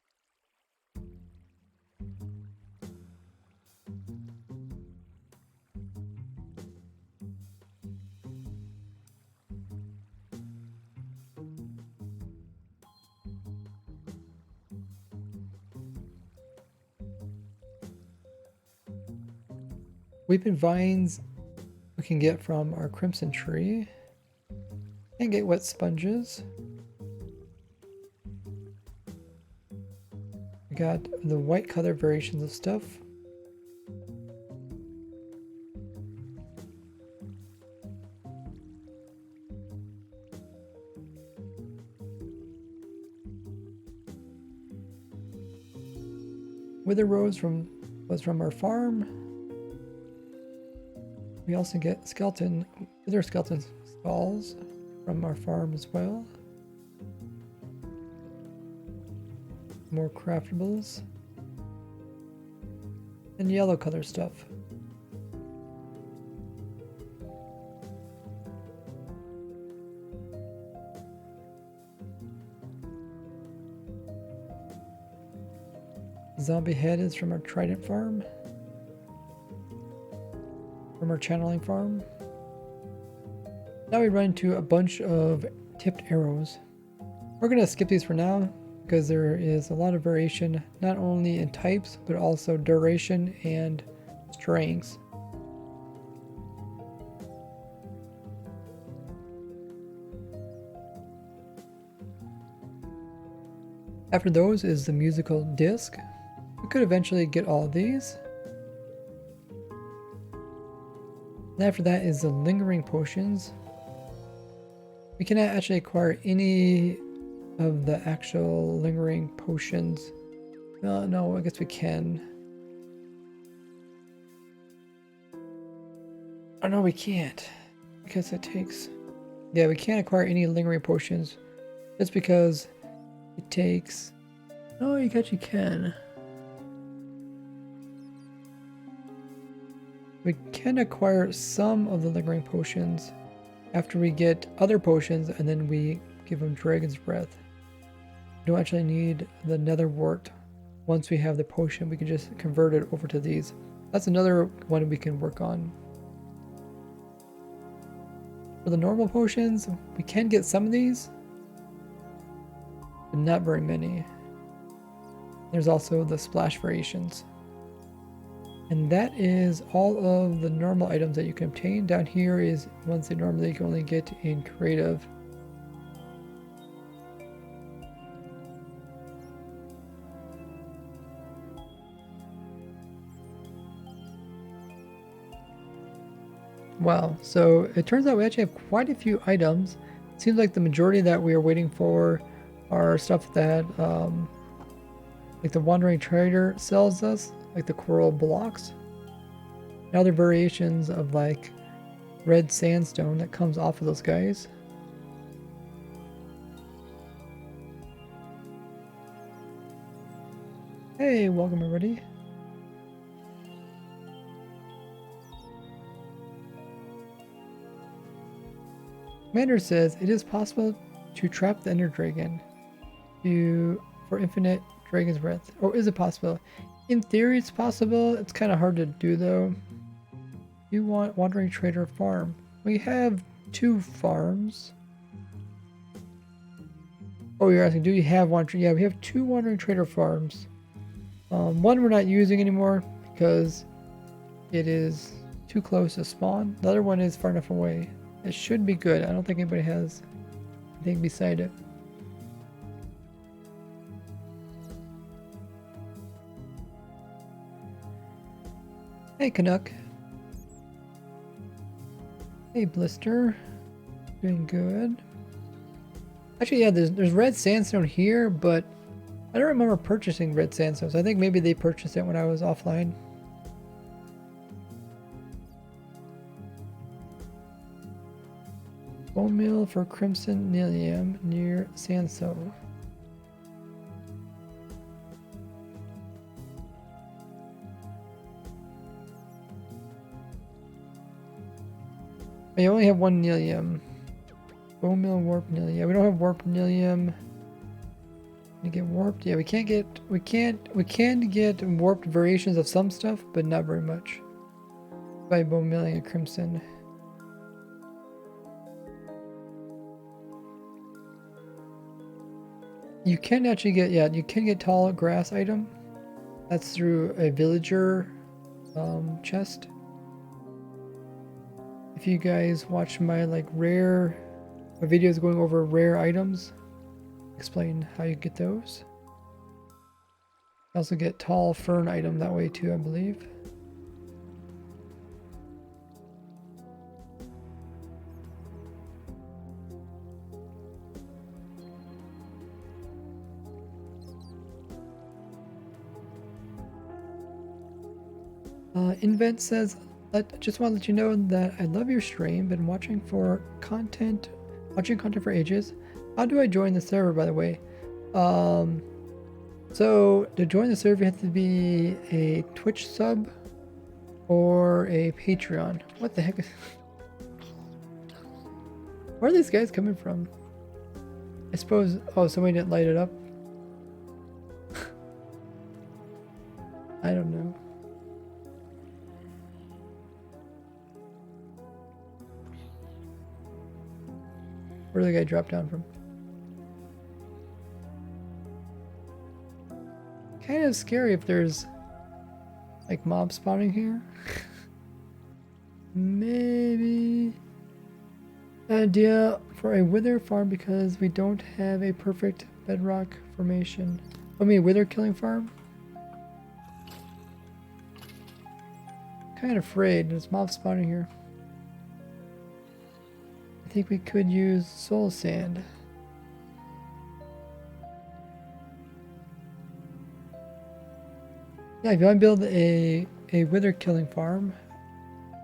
Weeping vines we can get from our crimson tree. And get wet sponges. We got the white color variations of stuff. Wither rose was from our farm. We also get wither skeleton skulls from our farm as well. More craftables. And yellow color stuff. Zombie head is from our trident farm. From our channeling farm. Now we run into a bunch of tipped arrows. We're going to skip these for now because there is a lot of variation not only in types but also duration and strengths. After those is the musical disc. We could eventually get all of these. And after that is the lingering potions. We cannot actually acquire any of the actual lingering potions. No, I guess we can. Oh no, we can't. Because it takes... Yeah, we can't acquire any lingering potions. Just because it takes... No, you actually can. We can acquire some of the lingering potions after we get other potions and then we give them Dragon's Breath. We don't actually need the Nether Wart. Once we have the potion, we can just convert it over to these. That's another one we can work on. For the normal potions, we can get some of these, but not very many. There's also the splash variations. And that is all of the normal items that you can obtain. Down here is ones that normally you can only get in creative. Wow, so it turns out we actually have quite a few items. It seems like the majority that we are waiting for are stuff that like the Wandering Trader sells us, like the coral blocks. And other variations of like red sandstone that comes off of those guys. Hey, welcome everybody. Commander says it is possible to trap the Ender Dragon for infinite Dragon's Breath. Or is it possible? In theory, it's possible. It's kind of hard to do though. You want Wandering Trader Farm? We have 2 farms. Oh, you're asking, do you have one? Yeah, we have 2 Wandering Trader farms. One we're not using anymore because it is too close to spawn. The other one is far enough away. It should be good. I don't think anybody has anything beside it. Hey, Canuck. Hey, Blister. Doing good. Actually, yeah, there's red sandstone here, but I don't remember purchasing red sandstone, so I think maybe they purchased it when I was offline. Bone meal for crimson nilium near sandstone. I only have 1 nilium. Bone meal, warp nilium. Yeah, we don't have warp nilium. We get warped. Yeah, we can get warped variations of some stuff, but not very much. By bone milling and crimson. You can actually get, yeah, you can get tall grass item. That's through a villager chest. If you guys watch my my videos going over rare items, explain how you get those. You also get tall fern item that way too, I believe. Invent says, just want to let you know that I love your stream. Been watching content for ages. How do I join the server, by the way? So to join the server, you have to be a Twitch sub or a Patreon. What the heck is... Where are these guys coming from? I suppose... Oh, somebody didn't light it up? I don't know. Where did the guy drop down from? Kind of scary if there's like mob spawning here. Maybe an idea for a wither farm because we don't have a perfect bedrock formation. I mean, wither killing farm? Kind of afraid there's mob spawning here. I think we could use soul sand. Yeah, if you want to build a wither killing farm,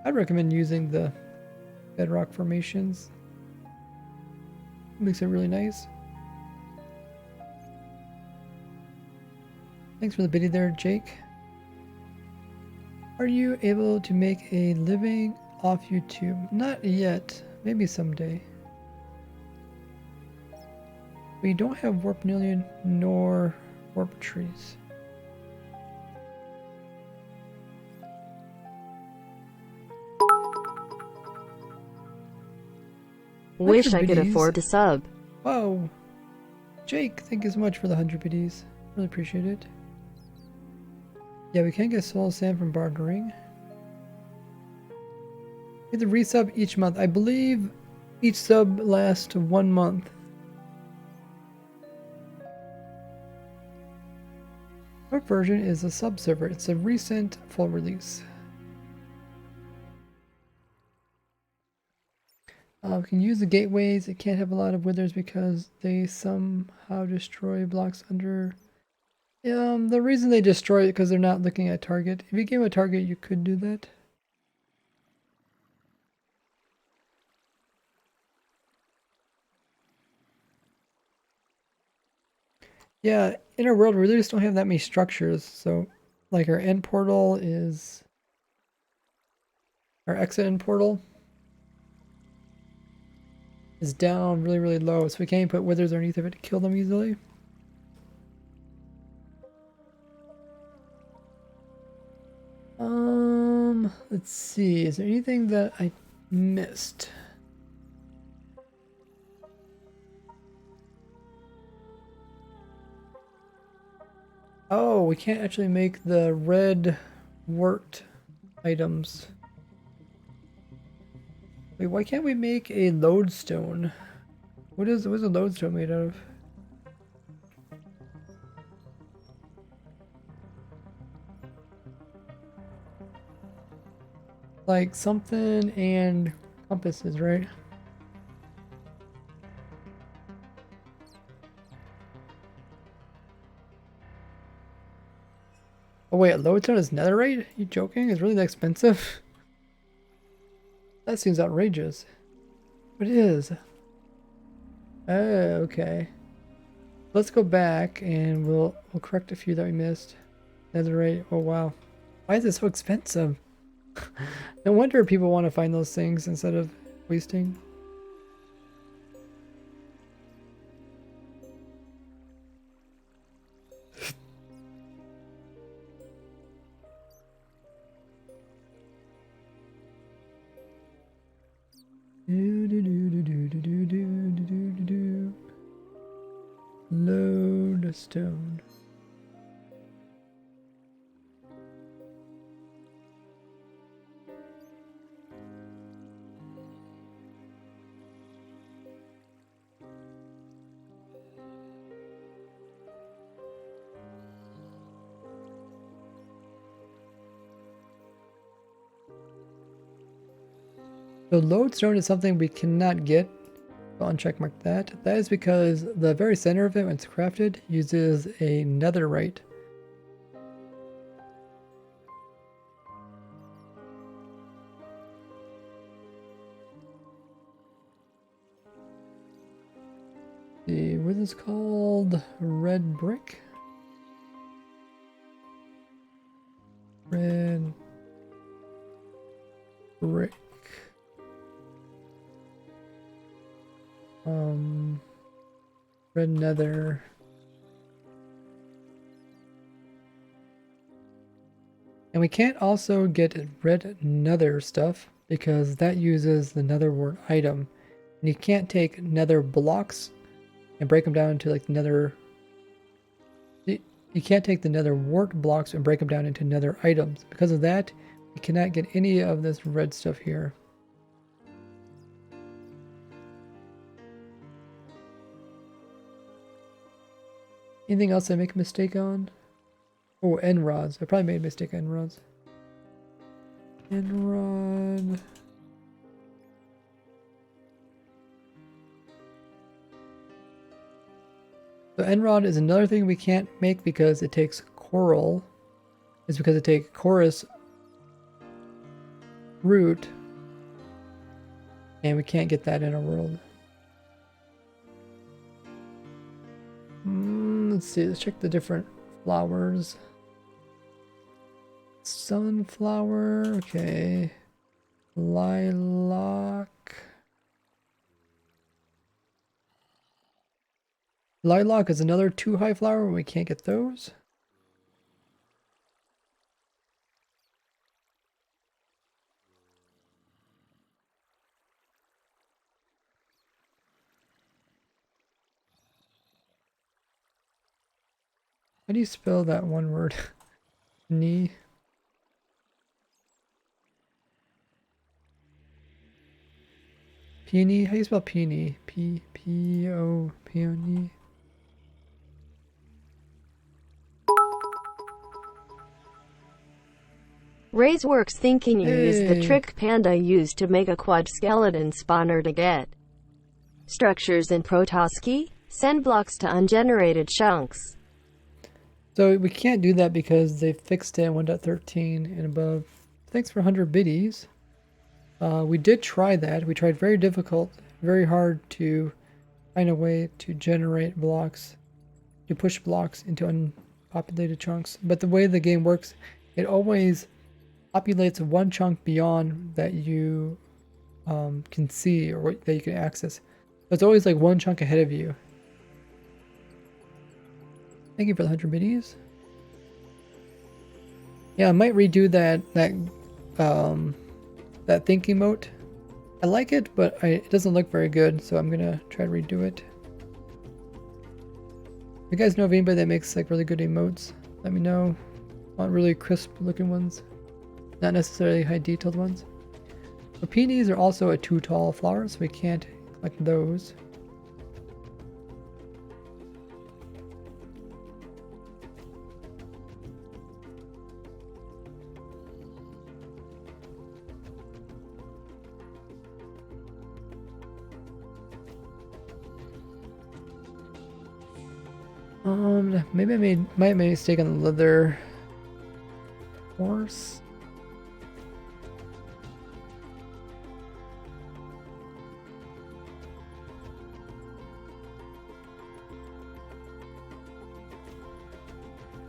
I'd recommend using the bedrock formations. Makes it really nice. Thanks for the biddy there, Jake. Are you able to make a living off YouTube? Not yet. Maybe someday. We don't have warp nilium nor warp trees. Wish I could afford to sub. Wow. Jake, thank you so much for the 100 biddies. Really appreciate it. Yeah, we can get soul sand from bartering. You have to resub each month. I believe each sub lasts 1 month. What version is a subserver? It's a recent full release. We can use the gateways. It can't have a lot of withers because they somehow destroy blocks under. The reason they destroy it because they're not looking at target. If you gave a target, you could do that. Yeah, in our world, we really just don't have that many structures. So, like our end portal is our exit end portal is down really, really low, so we can't even put withers underneath of it to kill them easily. Let's see. Is there anything that I missed? Oh, we can't actually make the red wart items. Wait, why can't we make a lodestone? What is a lodestone made out of? Like something and compasses, right? Oh wait, a lodestone is netherite? Are you joking? It's really that expensive? That seems outrageous. It is. Oh, okay. Let's go back and we'll correct a few that we missed. Netherite. Oh wow. Why is it so expensive? No wonder people want to find those things instead of wasting. Lodestone. So lodestone is something we cannot get. I'll uncheck mark that. That is because the very center of it, when it's crafted, uses a netherite. See, what is this called? Red brick? Red brick. Red nether. And we can't also get red nether stuff because that uses the nether wart item. And you can't take nether blocks and break them down into like nether. You can't take the nether wart blocks and break them down into nether items. Because of that, you cannot get any of this red stuff here. Anything else I make a mistake on? Oh, end rods. I probably made a mistake on end rods. End rod. So end rod is another thing we can't make because it takes coral. It's because it takes chorus root. And we can't get that in our world. Let's see, let's check the different flowers. Sunflower, okay. Lilac. Lilac is another 2 high flower and we can't get those. How do you spell that one word? Knee. Peony? How do you spell peony? P-P-O, peony. Ray's works thinking you used the trick Panda used to make a quad skeleton spawner to get structures in ProtoSky. Send blocks to ungenerated chunks. So we can't do that because they fixed it in 1.13 and above. Thanks for 100 biddies. We did try that. We tried very difficult, very hard to find a way to generate blocks you push blocks into unpopulated chunks. But the way the game works, it always populates one chunk beyond that you can see or that you can access. So it's always like one chunk ahead of you. Thank you for the 100 biddies. Yeah, I might redo that think emote. I like it, but it doesn't look very good, so I'm gonna try to redo it. If you guys know of anybody that makes like really good emotes, let me know. I want really crisp looking ones, not necessarily high detailed ones. But peonies are also a too tall flower, so we can't collect those. Maybe I might have made a mistake on the leather horse.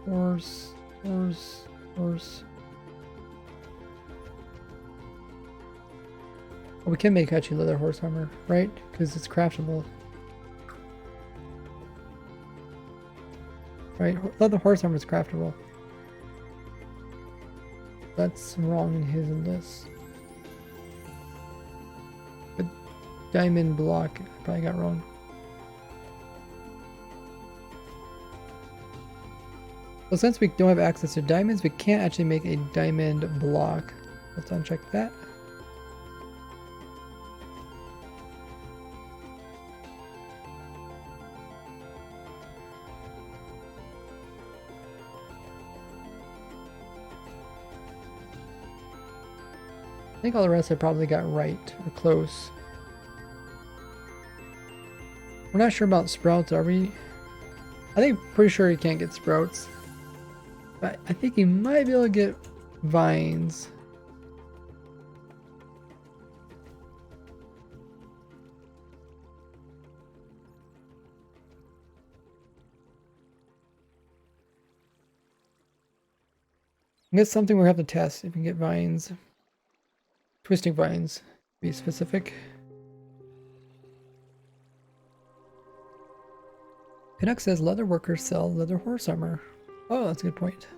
Horse. Well, we can make actually leather horse armor, right? Because it's craftable. Right, leather horse armor is craftable. That's wrong in his list. But diamond block, I probably got wrong. Well, since we don't have access to diamonds, we can't actually make a diamond block. Let's uncheck that. I think all the rest I probably got right or close. We're not sure about sprouts, are we? I think pretty sure you can't get sprouts. But I think you might be able to get vines. I guess something we'll have to test if we can get vines. Twisting vines, to be specific. Canuck says leather workers sell leather horse armor. Oh, that's a good point.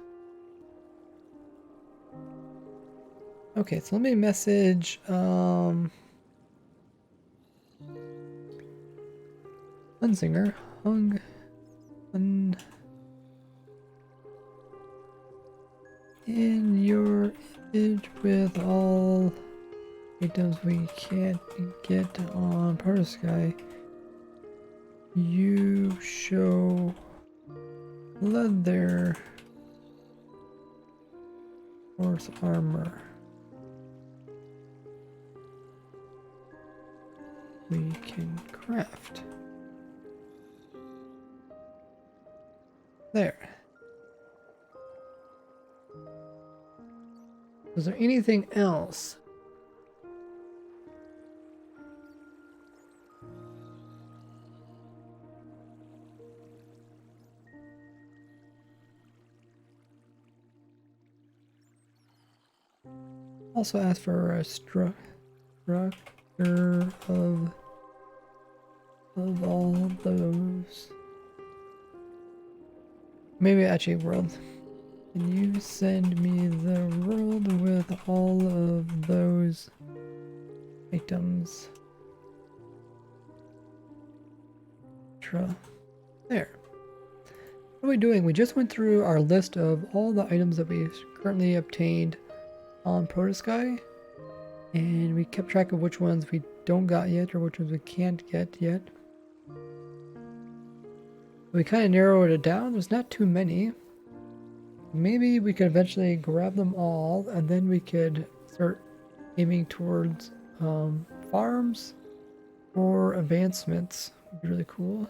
Okay, so let me message Hunsinger. In your image with all items we can't get on ProtoSky, you show leather horse armor. We can craft. There. Was there anything else? Also ask for a structure of all those. Maybe actually world. Can you send me the world with all of those items? There. What are we doing? We just went through our list of all the items that we've currently obtained on ProtoSky, and we kept track of which ones we don't got yet or which ones we can't get yet. We kind of narrowed it down. There's not too many. Maybe we could eventually grab them all, and then we could start aiming towards farms or advancements. Would be really cool.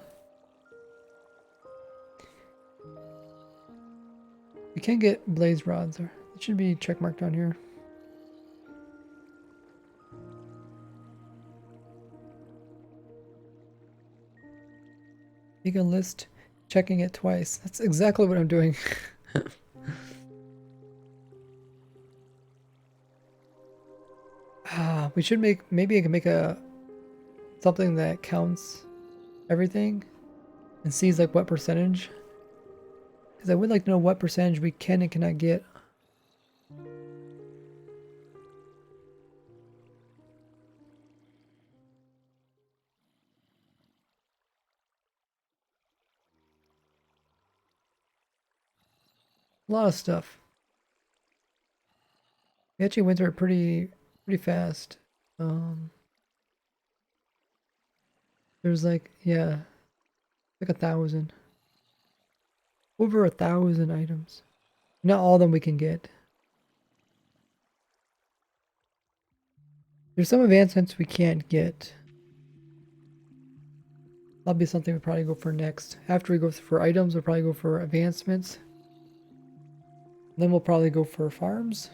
We can get blaze rods. It should be checkmarked on here. Make a list checking it twice. That's exactly what I'm doing. We should maybe I can make something that counts everything and sees like what percentage. Because I would like to know what percentage we can and cannot get. A lot of stuff. We actually went through it pretty fast. There's like, yeah, like 1,000. Over 1,000 items. Not all of them we can get. There's some advancements we can't get. That'll be something we'll probably go for next. After we go for items, we'll probably go for advancements. Then we'll probably go for farms.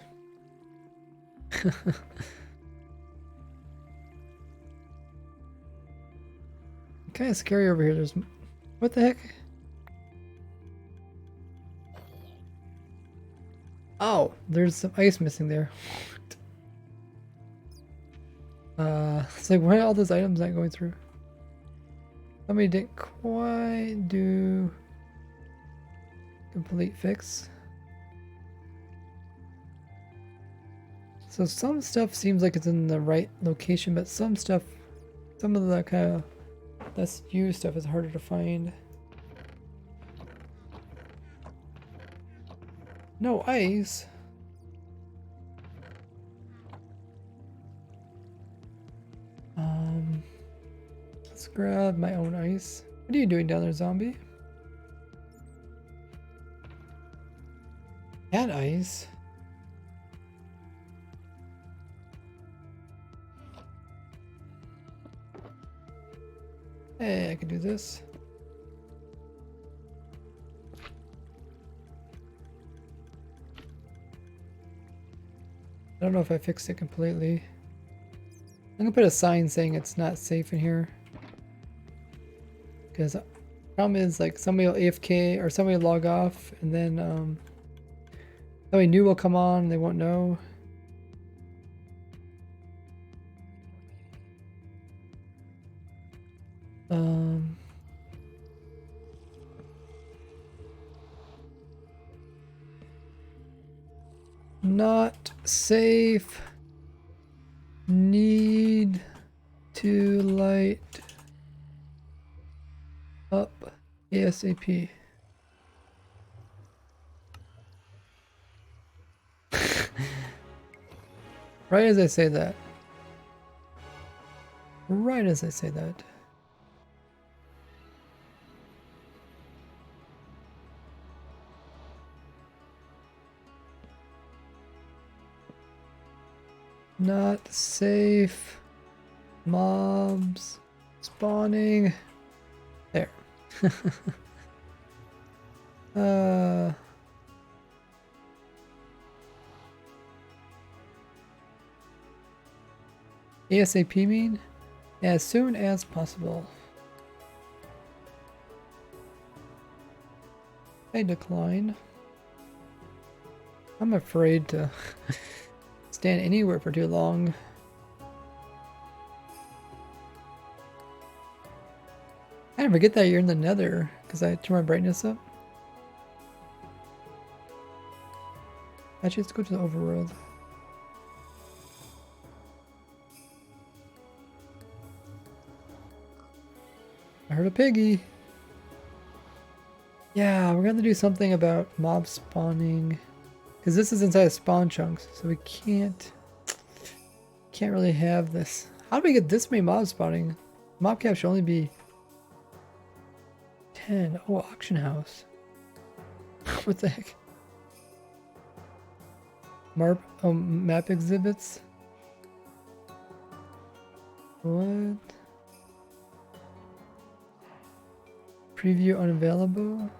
Kind of scary over here. There's... What the heck? Oh, there's some ice missing there. It's like, why are all those items not going through? Somebody didn't quite do complete fix. So some stuff seems like it's in the right location, but some stuff, some of the kind of less used stuff is harder to find. No ice. Let's grab my own ice. What are you doing down there, zombie? And ice. Hey, I can do this. I don't know if I fixed it completely. I'm gonna put a sign saying it's not safe in here. Because the problem is, like, somebody will AFK or somebody will log off and then somebody new will come on and they won't know. Not safe. Need to light up ASAP. Right as I say that. Right as I say that. Not safe. Mobs spawning. There. ASAP mean? As soon as possible. I decline. I'm afraid to stand anywhere for too long. I didn't forget that you're in the Nether because I turn my brightness up. Actually, let's go to the overworld. I heard a piggy. Yeah, we're gonna do something about mob spawning. Because this is inside of spawn chunks, so we can't really have this. How do we get this many mob spawning? Mob cap should only be 10. Oh, auction house. What the heck? Map exhibits. What? Preview unavailable.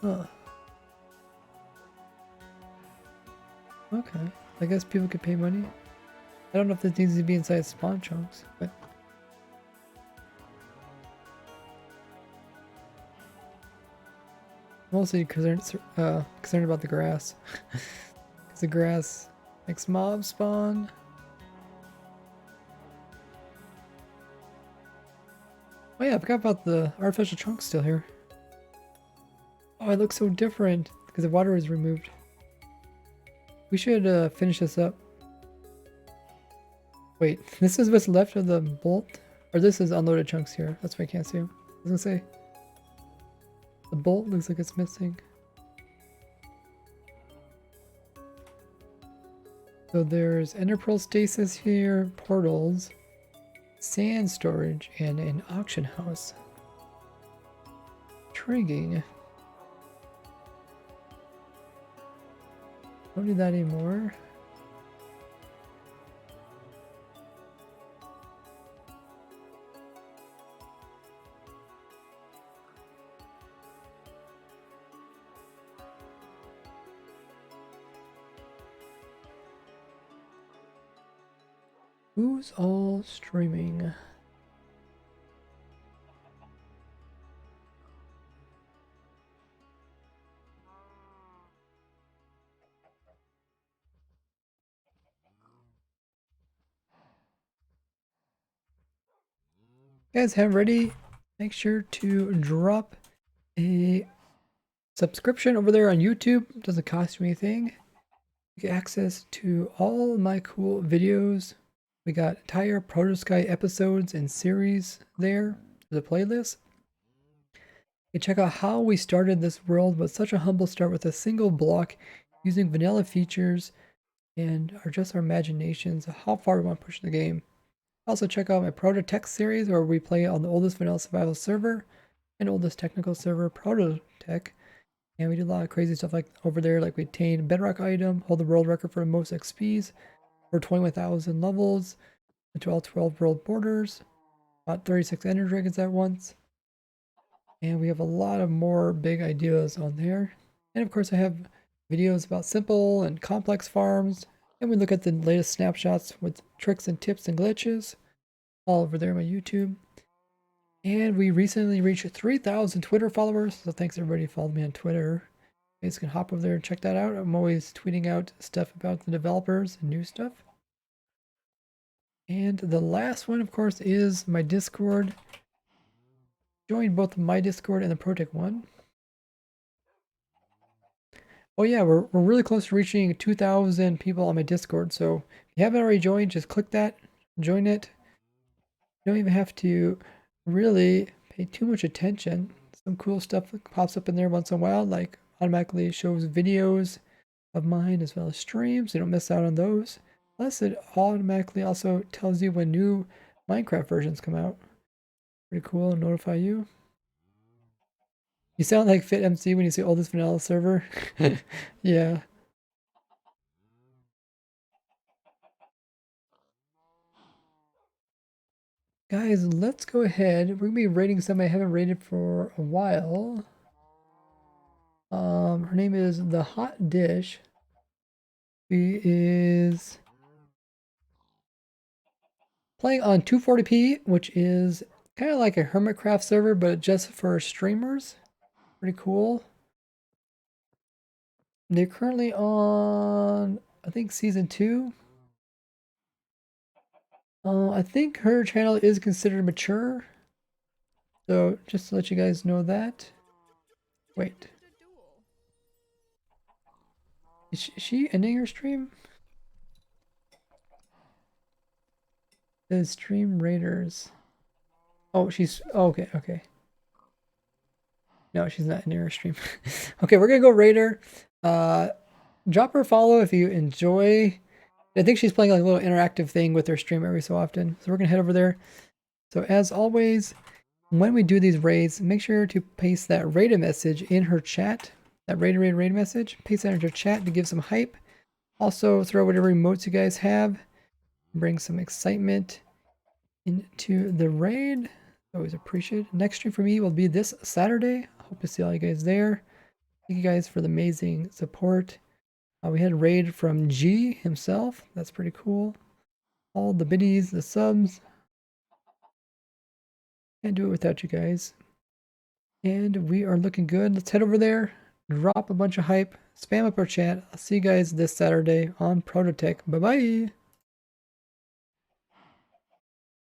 Huh. Okay. I guess people could pay money. I don't know if this needs to be inside spawn chunks, but Mostly concerned about the grass. Because the grass makes mobs spawn. Oh yeah, I forgot about the artificial trunk still here. Oh, it looks so different because the water is removed. We should finish this up. Wait, this is what's left of the bolt? Or this is unloaded chunks here. That's why I can't see them. I was gonna say, the bolt looks like it's missing. So there's ender pearl stasis here, portals, sand storage, and an auction house. Intriguing. Don't need that anymore. Who's all streaming? Guys, have ready. Make sure to drop a subscription over there on YouTube. Doesn't cost you anything. You get access to all my cool videos. We got entire ProtoSky episodes and series there, the playlist. You check out how we started this world with such a humble start with a single block using vanilla features and our imaginations of how far we want to push the game. Also check out my Prototech series where we play on the oldest vanilla survival server and oldest technical server, Prototech. And we do a lot of crazy stuff like over there, like we attain bedrock item, hold the world record for the most XPs, for 21,000 levels, into all 12 world borders, about 36 ender dragons at once. And we have a lot of more big ideas on there. And of course I have videos about simple and complex farms. And we look at the latest snapshots with tricks and tips and glitches all over there on my YouTube. And we recently reached 3,000 Twitter followers. So thanks everybody who followed me on Twitter. You guys can hop over there and check that out. I'm always tweeting out stuff about the developers and new stuff. And the last one, of course, is my Discord. Join both my Discord and the Protec one. Oh yeah, we're really close to reaching 2,000 people on my Discord. So if you haven't already joined, just click that, join it. You don't even have to really pay too much attention. Some cool stuff pops up in there once in a while, like automatically shows videos of mine as well as streams. So you don't miss out on those. Plus, it automatically also tells you when new Minecraft versions come out. Pretty cool, notify you. You sound like Fit MC when you say oldest vanilla server. Yeah. Guys, let's go ahead. We're gonna be rating somebody I haven't rated for a while. Her name is The Hot Dish. She is playing on 240p, which is kind of like a Hermitcraft server, but just for streamers. Pretty cool. They're currently on, I think, season 2. I think her channel is considered mature. So just to let you guys know that. Wait. Is she ending her stream? The stream raiders. Oh, she's okay, okay. No, she's not ending her stream. Okay, we're gonna go raid her. Drop her a follow if you enjoy. I think she's playing like a little interactive thing with her stream every so often. So we're gonna head over there. So as always, when we do these raids, make sure to paste that raid message in her chat. That raid message. Paste that into her chat to give some hype. Also throw whatever emotes you guys have. Bring some excitement into the raid. Always appreciate it. Next stream for me will be this Saturday. Hope to see all you guys there. Thank you guys for the amazing support. We had a raid from G himself. That's pretty cool. All the biddies, the subs. Can't do it without you guys. And we are looking good. Let's head over there, drop a bunch of hype, spam up our chat. I'll see you guys this Saturday on ProtoTech. Bye-bye.